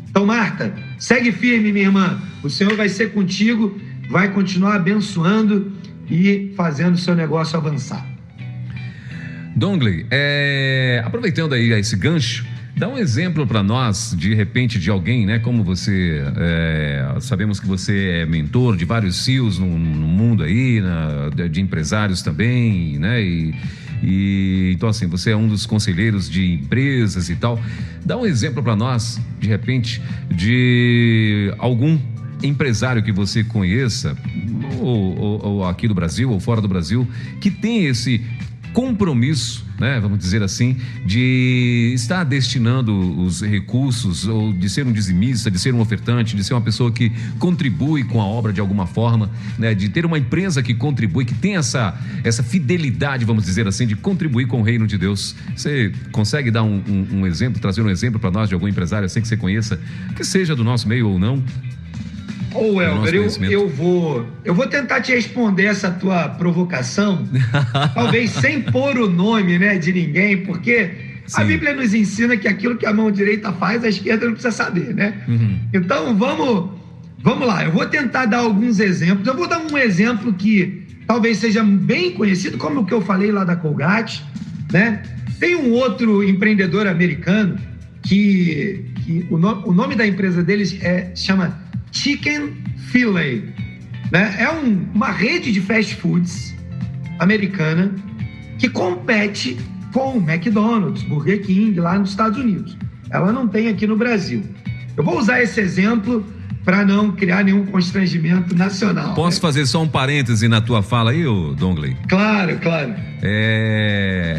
Então, Marta, segue firme, minha irmã. O Senhor vai ser contigo, vai continuar abençoando e fazendo o seu negócio avançar. Dongley, aproveitando aí esse gancho, dá um exemplo para nós, de repente, de alguém, né? Como você, sabemos que você é mentor de vários CEOs no mundo aí, de empresários também, né? E então, assim, você é um dos conselheiros de empresas e tal. Dá um exemplo para nós, de repente, de algum empresário que você conheça, ou aqui do Brasil, ou fora do Brasil, que tem esse compromisso, né, vamos dizer assim, de estar destinando os recursos, ou de ser um dizimista, de ser um ofertante, de ser uma pessoa que contribui com a obra de alguma forma, né, de ter uma empresa que contribui, que tem essa fidelidade, vamos dizer assim, de contribuir com o reino de Deus. Você consegue dar um exemplo, trazer um exemplo para nós de algum empresário assim que você conheça, que seja do nosso meio ou não? Ô, Elber, eu vou tentar te responder essa tua provocação, talvez sem pôr o nome, né, de ninguém, porque sim, a Bíblia nos ensina que aquilo que a mão direita faz, a esquerda não precisa saber, né? Uhum. Então, vamos lá, eu vou tentar dar alguns exemplos. Eu vou dar um exemplo que talvez seja bem conhecido, como o que eu falei lá da Colgate, né? Tem um outro empreendedor americano que o nome da empresa deles chama Chick-fil-A, né? É uma rede de fast foods americana que compete com o McDonald's, Burger King lá nos Estados Unidos. Ela não tem aqui no Brasil. Eu vou usar esse exemplo para não criar nenhum constrangimento nacional. Posso fazer só um parêntese na tua fala aí, Dongley? Claro.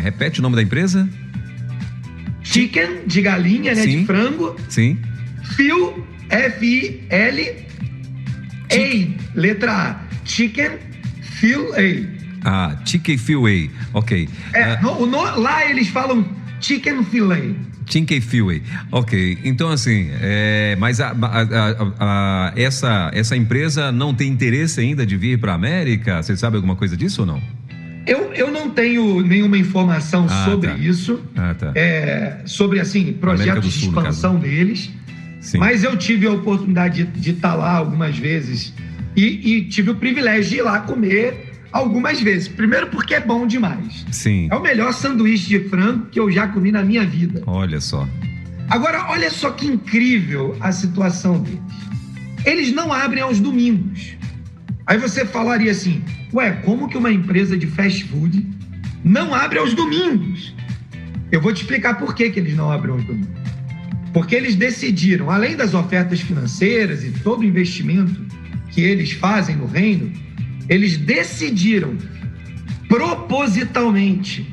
Repete o nome da empresa? Chicken, de galinha, né? Sim. De frango. Sim. Fil, F-I-L, A, letra A. Chick-fil-A. Chick-fil-A, ok. Lá eles falam Chick-fil-A. Chick-fil-A, ok. Então, assim, mas essa empresa não tem interesse ainda de vir para a América? Você sabe alguma coisa disso ou não? Eu não tenho nenhuma informação sobre isso, sobre, assim, projetos de expansão deles. Sim. Mas eu tive a oportunidade de estar lá algumas vezes e tive o privilégio de ir lá comer algumas vezes. Primeiro porque é bom demais. Sim. É o melhor sanduíche de frango que eu já comi na minha vida. Olha só. Agora, olha só que incrível a situação deles. Eles não abrem aos domingos. Aí você falaria assim, como que uma empresa de fast food não abre aos domingos? Eu vou te explicar por que eles não abrem aos domingos. Porque eles decidiram, além das ofertas financeiras e todo o investimento que eles fazem no reino, eles decidiram propositalmente,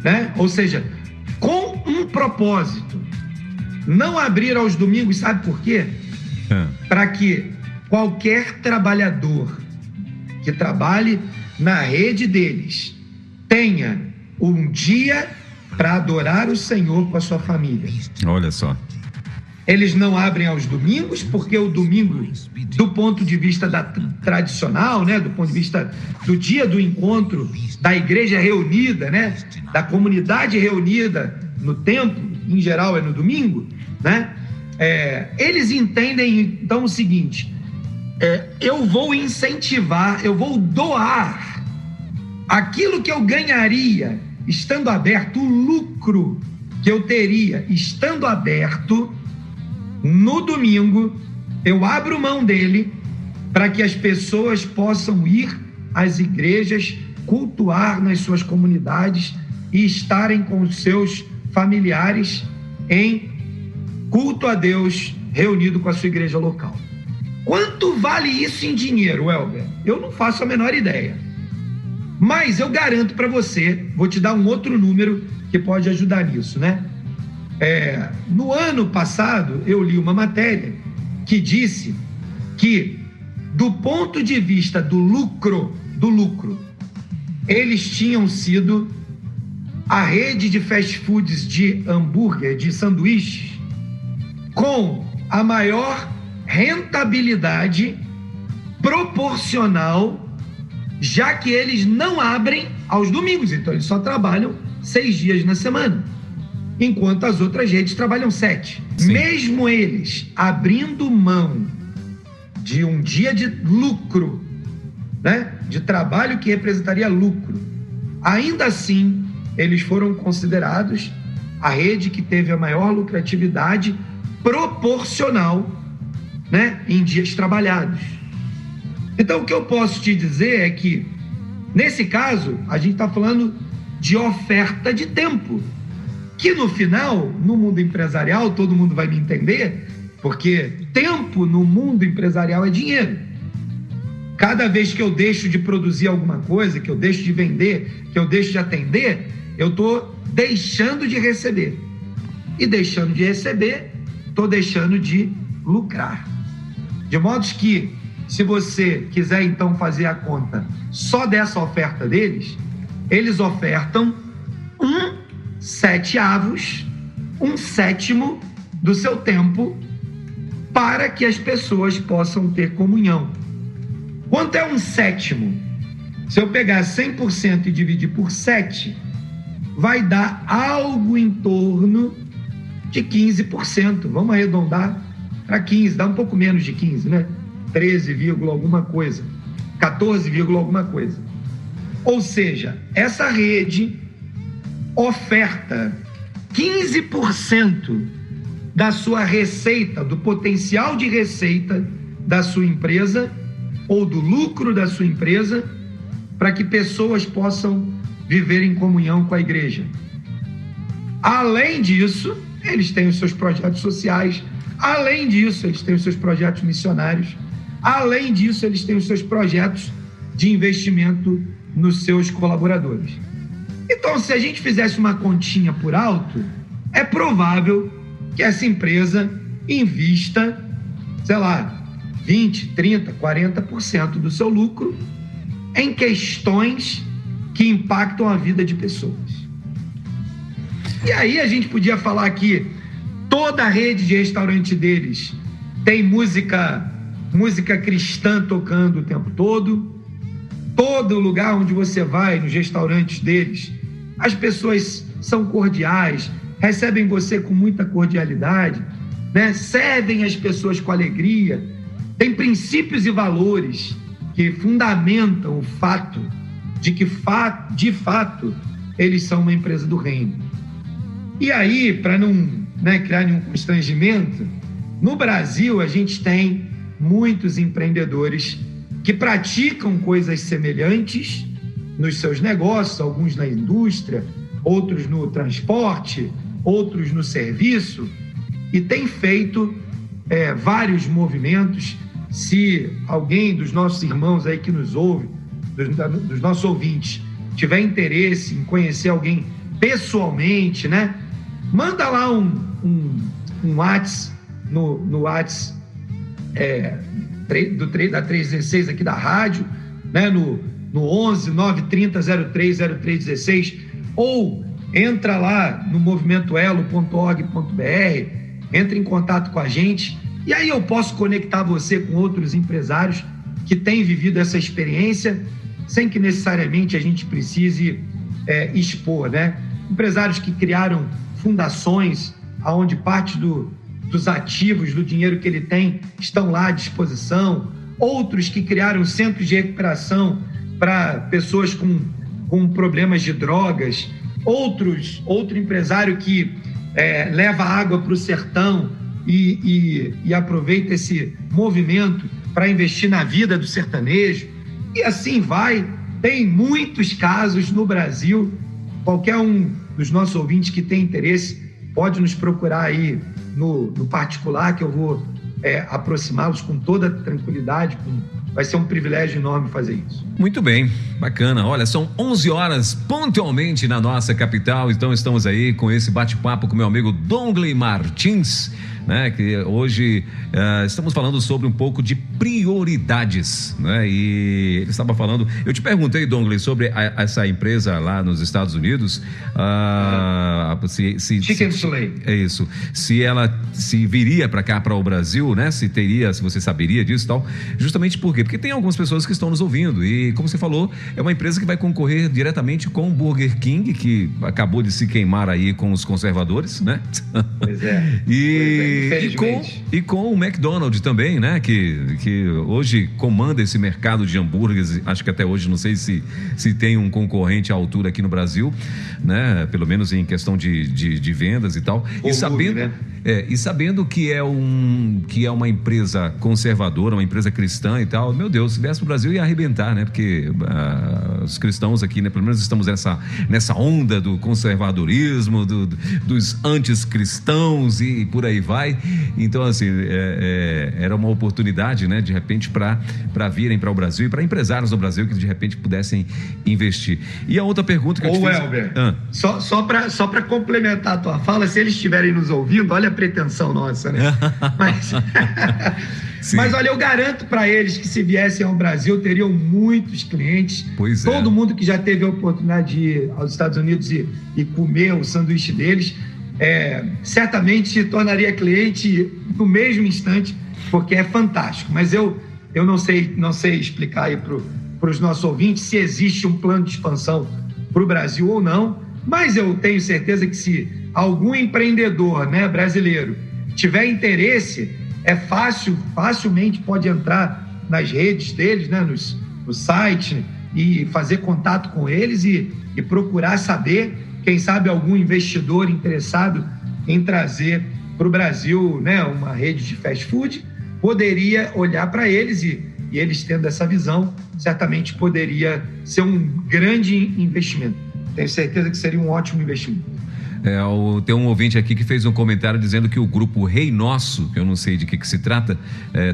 né? Ou seja, com um propósito, não abrir aos domingos, sabe por quê? Para que qualquer trabalhador que trabalhe na rede deles tenha um dia para adorar o Senhor com a sua família. Olha só. Eles não abrem aos domingos, porque o domingo, do ponto de vista tradicional, né, do ponto de vista do dia do encontro da igreja reunida, né, da comunidade reunida no templo, em geral é no domingo, né, eles entendem então o seguinte, eu vou incentivar, eu vou doar aquilo que eu ganharia estando aberto, o lucro que eu teria estando aberto no domingo, eu abro mão dele para que as pessoas possam ir às igrejas, cultuar nas suas comunidades e estarem com os seus familiares em culto a Deus, reunido com a sua igreja local. Quanto vale isso em dinheiro, Elber? Eu não faço a menor ideia. Mas eu garanto para você, vou te dar um outro número que pode ajudar nisso, né? No ano passado, eu li uma matéria que disse que, do ponto de vista do lucro, eles tinham sido a rede de fast foods de hambúrguer, de sanduíches, com a maior rentabilidade proporcional, já que eles não abrem aos domingos, então eles só trabalham 6 dias na semana, enquanto as outras redes trabalham 7. Sim. Mesmo eles abrindo mão de um dia de lucro, né, de trabalho que representaria lucro, ainda assim eles foram considerados a rede que teve a maior lucratividade proporcional, né, em dias trabalhados. Então, o que eu posso te dizer é que, nesse caso, a gente está falando de oferta de tempo, que no final, no mundo empresarial, todo mundo vai me entender, porque tempo no mundo empresarial é dinheiro. Cada vez que eu deixo de produzir alguma coisa, que eu deixo de vender, que eu deixo de atender, eu estou deixando de receber. E deixando de receber, estou deixando de lucrar. De modo que, se você quiser então fazer a conta só dessa oferta deles, eles ofertam 1/7, 1/7 do seu tempo para que as pessoas possam ter comunhão. Quanto é 1/7? Se eu pegar 100% e dividir por 7, vai dar algo em torno de 15%. Vamos arredondar para 15%, dá um pouco menos de 15%, né? 13, alguma coisa, 14, alguma coisa. Ou seja, essa rede oferta 15% da sua receita, do potencial de receita da sua empresa ou do lucro da sua empresa, para que pessoas possam viver em comunhão com a igreja. Além disso, eles têm os seus projetos sociais, além disso, eles têm os seus projetos missionários, além disso, eles têm os seus projetos de investimento nos seus colaboradores. Então, se a gente fizesse uma continha por alto, é provável que essa empresa invista, sei lá, 20%, 30%, 40% do seu lucro em questões que impactam a vida de pessoas. E aí a gente podia falar que toda a rede de restaurante deles tem música cristã tocando o tempo todo. Todo lugar onde você vai, nos restaurantes deles, as pessoas são cordiais, recebem você com muita cordialidade, né? Servem as pessoas com alegria, tem princípios e valores que fundamentam o fato de que, de fato, eles são uma empresa do reino. E aí, para não, né, criar nenhum constrangimento, no Brasil a gente tem muitos empreendedores que praticam coisas semelhantes nos seus negócios, alguns na indústria, outros no transporte, outros no serviço, e tem feito vários movimentos. Se alguém dos nossos irmãos aí que nos ouve, dos nossos ouvintes, tiver interesse em conhecer alguém pessoalmente, né? Manda lá um WhatsApp no WhatsApp da 316 aqui da rádio, né? No 11 930 03 0316, ou entra lá no movimentoelo.org.br, entra em contato com a gente, e aí eu posso conectar você com outros empresários que têm vivido essa experiência, sem que necessariamente a gente precise expor, né? Empresários que criaram fundações, onde parte dos ativos, do dinheiro que ele tem, estão lá à disposição, outros que criaram centros de recuperação para pessoas com problemas de drogas, outro empresário que leva água para o sertão e aproveita esse movimento para investir na vida do sertanejo. E assim vai. Tem muitos casos no Brasil. Qualquer um dos nossos ouvintes que tem interesse pode nos procurar aí no particular, que eu vou aproximá-los com toda tranquilidade. Vai ser um privilégio enorme fazer isso. Muito bem, bacana. Olha, são 11 horas pontualmente na nossa capital, então estamos aí com esse bate-papo com meu amigo Dongley Martins, né? Que hoje estamos falando sobre um pouco de prioridades, né? E ele estava falando, eu te perguntei, Dongley, sobre essa empresa lá nos Estados Unidos, Chicken Soleil. É isso. Se ela viria para cá, para o Brasil, né? Se você saberia disso e tal. Justamente por quê? Porque tem algumas pessoas que estão nos ouvindo e, como você falou, é uma empresa que vai concorrer diretamente com o Burger King, que acabou de se queimar aí com os conservadores, né? Pois é. E com o McDonald's também, né? Que hoje comanda esse mercado de hambúrgueres. Acho que até hoje não sei se tem um concorrente à altura aqui no Brasil, né? Pelo menos em questão de vendas e tal. E sabendo que é uma empresa conservadora, uma empresa cristã e tal, meu Deus, se viesse pro Brasil ia arrebentar, né? Porque os cristãos aqui, né? Pelo menos estamos nessa onda do conservadorismo, dos anticristãos e por aí vai. Então, assim, era uma oportunidade, né? De repente, para virem para o Brasil e para empresários do Brasil que de repente pudessem investir. E a outra pergunta que eu te fiz... Elber, só para complementar a tua fala, se eles estiverem nos ouvindo, olha a pretensão nossa, né? Mas olha, eu garanto para eles que se viessem ao Brasil, teriam muitos clientes. Pois é. Todo mundo que já teve a oportunidade de ir aos Estados Unidos e comer o sanduíche deles, certamente se tornaria cliente no mesmo instante, porque é fantástico. Mas eu não sei explicar aí para os nossos ouvintes se existe um plano de expansão para o Brasil ou não, mas eu tenho certeza que se algum empreendedor, né, brasileiro tiver interesse, facilmente pode entrar nas redes deles, né, no site, e fazer contato com eles e procurar saber, quem sabe algum investidor interessado em trazer para o Brasil, né, uma rede de fast food, poderia olhar para eles e eles tendo essa visão, certamente poderia ser um grande investimento. Tenho certeza que seria um ótimo investimento. Tem um ouvinte aqui que fez um comentário dizendo que o grupo Rei Nosso, que eu não sei de que se trata,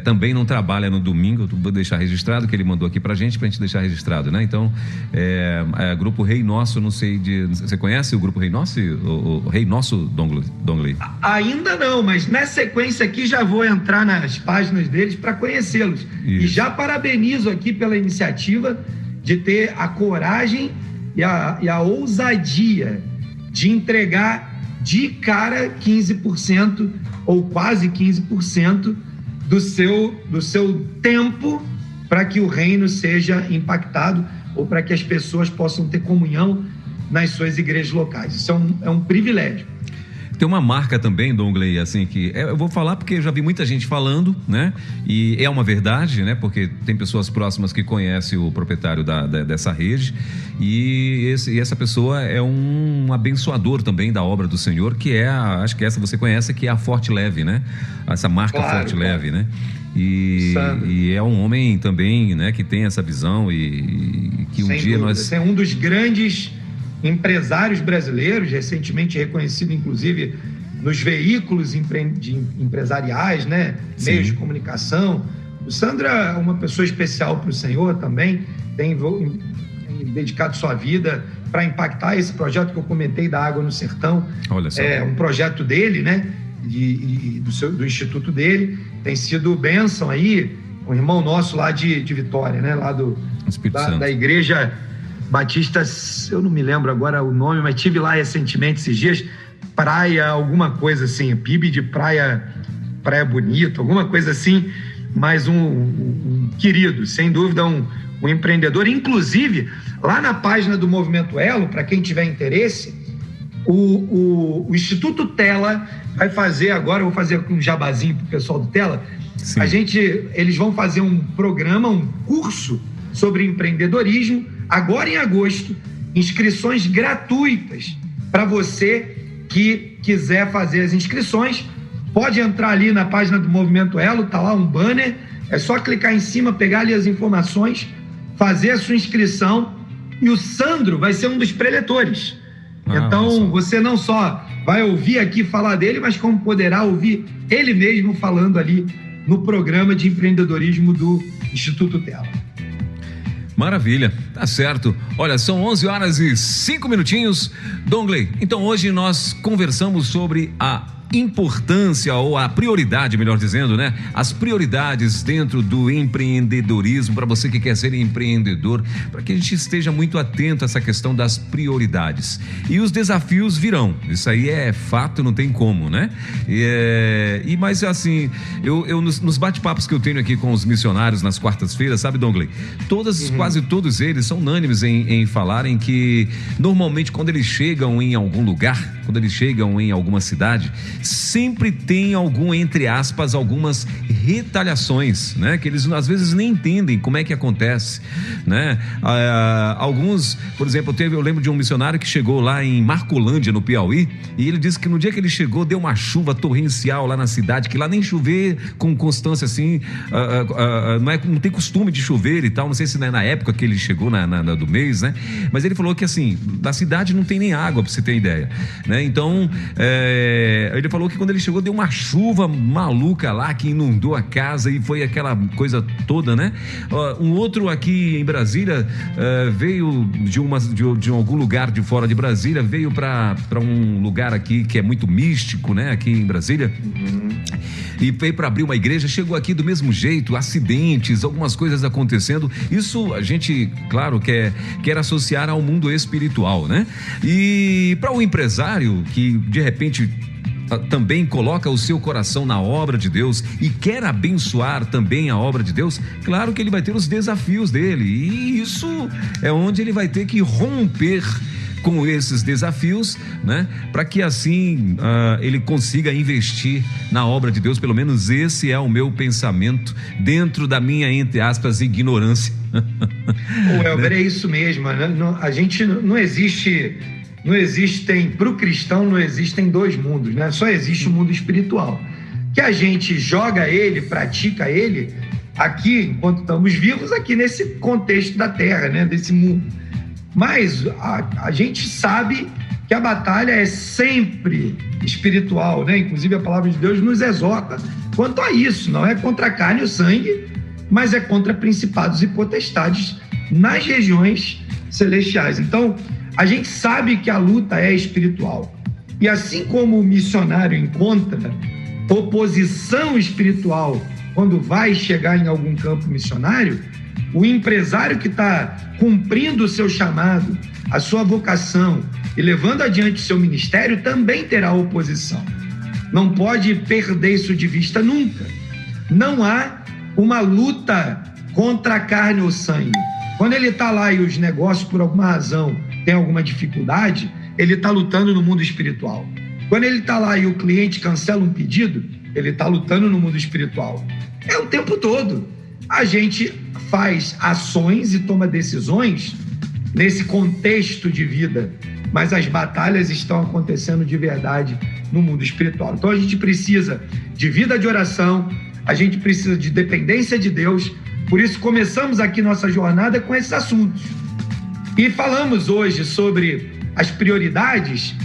também não trabalha no domingo. Eu vou deixar registrado, que ele mandou aqui pra gente deixar registrado, né? Então, grupo Rei Nosso, não sei você conhece o grupo Rei Nosso? O Rei Nosso, Dongley? Ainda não, mas na sequência aqui já vou entrar nas páginas deles para conhecê-los. Isso. E já parabenizo aqui pela iniciativa de ter a coragem e a ousadia de entregar de cara 15% ou quase 15% do seu tempo para que o reino seja impactado ou para que as pessoas possam ter comunhão nas suas igrejas locais. Isso é um privilégio. Tem uma marca também, Dongley, assim, que eu vou falar porque eu já vi muita gente falando, né? E é uma verdade, né? Porque tem pessoas próximas que conhecem o proprietário dessa rede e essa pessoa é um abençoador também da obra do Senhor, que acho que essa você conhece, que é a Forte Leve, né? Essa marca Forte Leve, né? E é um homem também, né? Que tem essa visão e que sem dúvida. Nós... É um dos grandes empresários brasileiros, recentemente reconhecido, inclusive, nos veículos empresariais, né? Meios de comunicação. O Sandro é uma pessoa especial para o Senhor também, tem dedicado sua vida para impactar esse projeto que eu comentei da Água no Sertão. Olha só. É um projeto dele, né? Do instituto dele. Tem sido bênção aí, um irmão nosso lá de Vitória, né? Lá da igreja Batista, eu não me lembro agora o nome, mas estive lá recentemente, esses dias, Praia, alguma coisa assim, PIB de Praia Bonito, alguma coisa assim, mas um querido, sem dúvida um empreendedor. Inclusive, lá na página do Movimento Elo, para quem tiver interesse, o Instituto Tela vai fazer agora, eu vou fazer um jabazinho para o pessoal do Tela, eles vão fazer um programa, um curso sobre empreendedorismo, agora em agosto, inscrições gratuitas para você que quiser fazer as inscrições. pode entrar ali na página do Movimento Elo, tá lá um banner, é só clicar em cima, pegar ali as informações, fazer a sua inscrição, e o Sandro vai ser um dos preletores. Então, você não só vai ouvir aqui falar dele, mas como poderá ouvir ele mesmo falando ali no programa de empreendedorismo do Instituto Tela. Maravilha, tá certo. Olha, são 11 horas e 5 minutinhos. Dongley, então hoje nós conversamos sobre a importância ou a prioridade, melhor dizendo, né? As prioridades dentro do empreendedorismo, para você que quer ser empreendedor, para que a gente esteja muito atento a essa questão das prioridades. E os desafios virão, isso aí é fato, não tem como, né? Mas assim, eu nos bate-papos que eu tenho aqui com os missionários nas quartas-feiras, sabe, Dongley? Quase todos eles são unânimes em falarem que normalmente quando eles chegam em algum lugar, quando eles chegam em alguma cidade, sempre tem entre aspas, algumas retaliações, né? Que eles às vezes nem entendem como é que acontece, né? Alguns, por exemplo, eu lembro de um missionário que chegou lá em Marcolândia, no Piauí, e ele disse que no dia que ele chegou, deu uma chuva torrencial lá na cidade, que lá nem chover com constância assim, não tem costume de chover e tal, não sei se na época que ele chegou do mês, né? Mas ele falou que assim, na cidade não tem nem água, pra você ter ideia, né? Então, ele falou que quando ele chegou deu uma chuva maluca lá que inundou a casa e foi aquela coisa toda, né? Um outro aqui em Brasília veio de algum lugar de fora de Brasília, veio para um lugar aqui que é muito místico, né? Aqui em Brasília. E veio para abrir uma igreja, chegou aqui do mesmo jeito, acidentes, algumas coisas acontecendo. Isso a gente, claro, quer associar ao mundo espiritual, né? E para o empresário que de repente também coloca o seu coração na obra de Deus e quer abençoar também a obra de Deus, claro que ele vai ter os desafios dele, e isso é onde ele vai ter que romper com esses desafios, né? Para que assim ele consiga investir na obra de Deus. Pelo menos esse é o meu pensamento dentro da minha, entre aspas, ignorância. Elber, é isso mesmo, né? A gente não existem, para o cristão não existem dois mundos, né? Só existe o mundo espiritual, que a gente joga ele, pratica ele aqui, enquanto estamos vivos, aqui nesse contexto da terra, né? Desse mundo. Mas a gente sabe que a batalha é sempre espiritual, né? Inclusive a palavra de Deus nos exorta quanto a isso, não é contra a carne e o sangue, mas é contra principados e potestades nas regiões celestiais. Então, a gente sabe que a luta é espiritual. E assim como o missionário encontra oposição espiritual quando vai chegar em algum campo missionário, o empresário que está cumprindo o seu chamado, a sua vocação e levando adiante o seu ministério também terá oposição. Não pode perder isso de vista nunca. Não há uma luta contra a carne ou sangue. Quando ele está lá e os negócios, por alguma razão, tem alguma dificuldade, ele está lutando no mundo espiritual. Quando ele está lá e o cliente cancela um pedido, ele está lutando no mundo espiritual. É o tempo todo. A gente faz ações e toma decisões nesse contexto de vida, mas as batalhas estão acontecendo de verdade no mundo espiritual. Então a gente precisa de vida de oração, a gente precisa de dependência de Deus. Por isso começamos aqui nossa jornada com esses assuntos. E falamos hoje sobre as prioridades,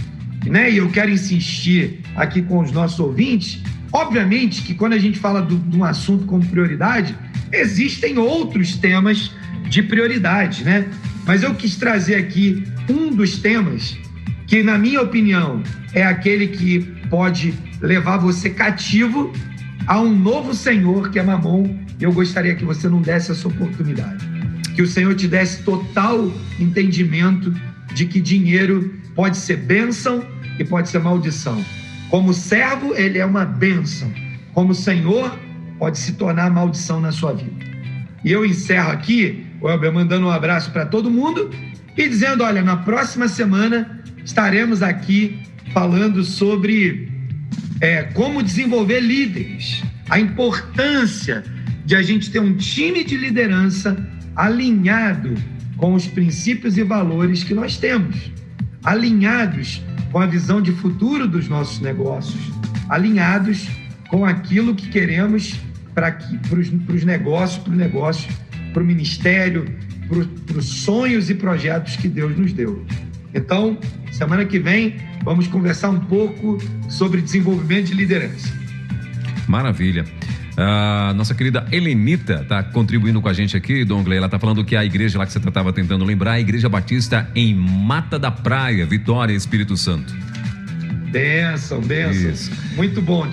né? E eu quero insistir aqui com os nossos ouvintes. Obviamente que quando a gente fala de um assunto como prioridade, existem outros temas de prioridade, né? Mas eu quis trazer aqui um dos temas que, na minha opinião, é aquele que pode levar você cativo a um novo Senhor, que é Mamon. E eu gostaria que você não desse essa oportunidade. Que o Senhor te desse total entendimento de que dinheiro pode ser bênção e pode ser maldição. Como servo, ele é uma bênção. Como Senhor, pode se tornar maldição na sua vida. E eu encerro aqui, Elber, mandando um abraço para todo mundo e dizendo, olha, na próxima semana estaremos aqui falando sobre como desenvolver líderes, a importância de a gente ter um time de liderança alinhado com os princípios e valores que nós temos, alinhados com a visão de futuro dos nossos negócios, alinhados com aquilo que queremos para os negócios, para o ministério, para os sonhos e projetos que Deus nos deu. Então, semana que vem, vamos conversar um pouco sobre desenvolvimento de liderança. Maravilha. Nossa querida Helenita está contribuindo com a gente aqui, Dongley. Ela está falando que a igreja lá que você estava tentando lembrar, a Igreja Batista em Mata da Praia, Vitória, Espírito Santo. Bênção. Isso. Muito bom.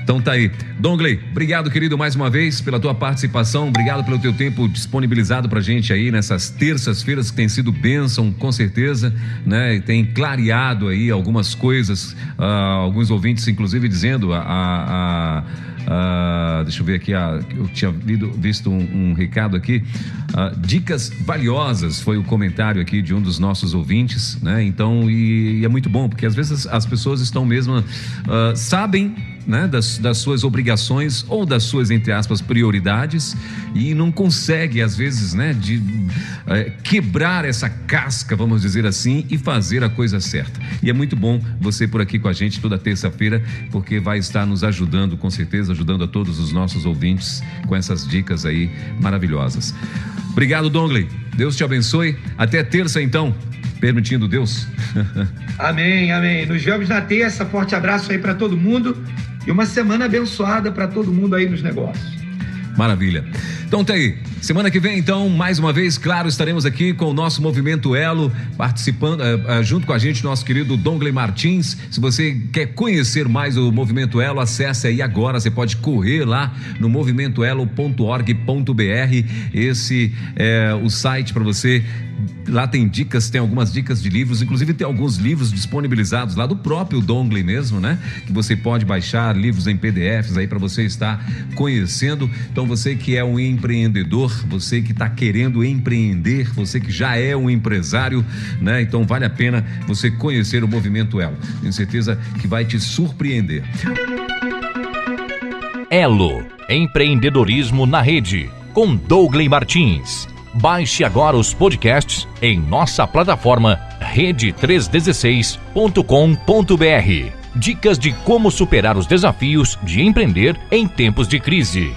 Então tá aí. Dongley, obrigado, querido, mais uma vez pela tua participação, obrigado pelo teu tempo disponibilizado pra gente aí nessas terças-feiras, que tem sido bênção, com certeza, né? E tem clareado aí algumas coisas, alguns ouvintes, inclusive, dizendo, deixa eu ver aqui, eu tinha visto um recado aqui, dicas valiosas, foi o comentário aqui de um dos nossos ouvintes, né? Então, e é muito bom, porque às vezes as pessoas estão mesmo, sabem, né, das suas obrigações ou das suas, entre aspas, prioridades, e não consegue, às vezes, né, quebrar essa casca, vamos dizer assim, e fazer a coisa certa. E é muito bom você por aqui com a gente toda terça-feira, porque vai estar nos ajudando, com certeza, ajudando a todos os nossos ouvintes com essas dicas aí maravilhosas. Obrigado, Dongley. Deus te abençoe. Até terça, então, permitindo Deus. Amém. Nos vemos na terça. Forte abraço aí para todo mundo. E uma semana abençoada para todo mundo aí nos negócios. Maravilha. Então tá aí. Semana que vem, então, mais uma vez, claro, estaremos aqui com o nosso Movimento Elo, participando, junto com a gente, nosso querido Dongley Martins. Se você quer conhecer mais o Movimento Elo, acesse aí agora, você pode correr lá no movimentoelo.org.br. Esse é o site para você. Lá tem dicas, tem algumas dicas de livros, inclusive tem alguns livros disponibilizados lá do próprio Dongley mesmo, né? Que você pode baixar, livros em PDFs aí para você estar conhecendo. Então você que é um empreendedor, você que está querendo empreender, você que já é um empresário, né? Então vale a pena você conhecer o Movimento Elo. Tenho certeza que vai te surpreender. Elo, empreendedorismo na rede, com Dongley Martins. Baixe agora os podcasts em nossa plataforma rede316.com.br. Dicas de como superar os desafios de empreender em tempos de crise.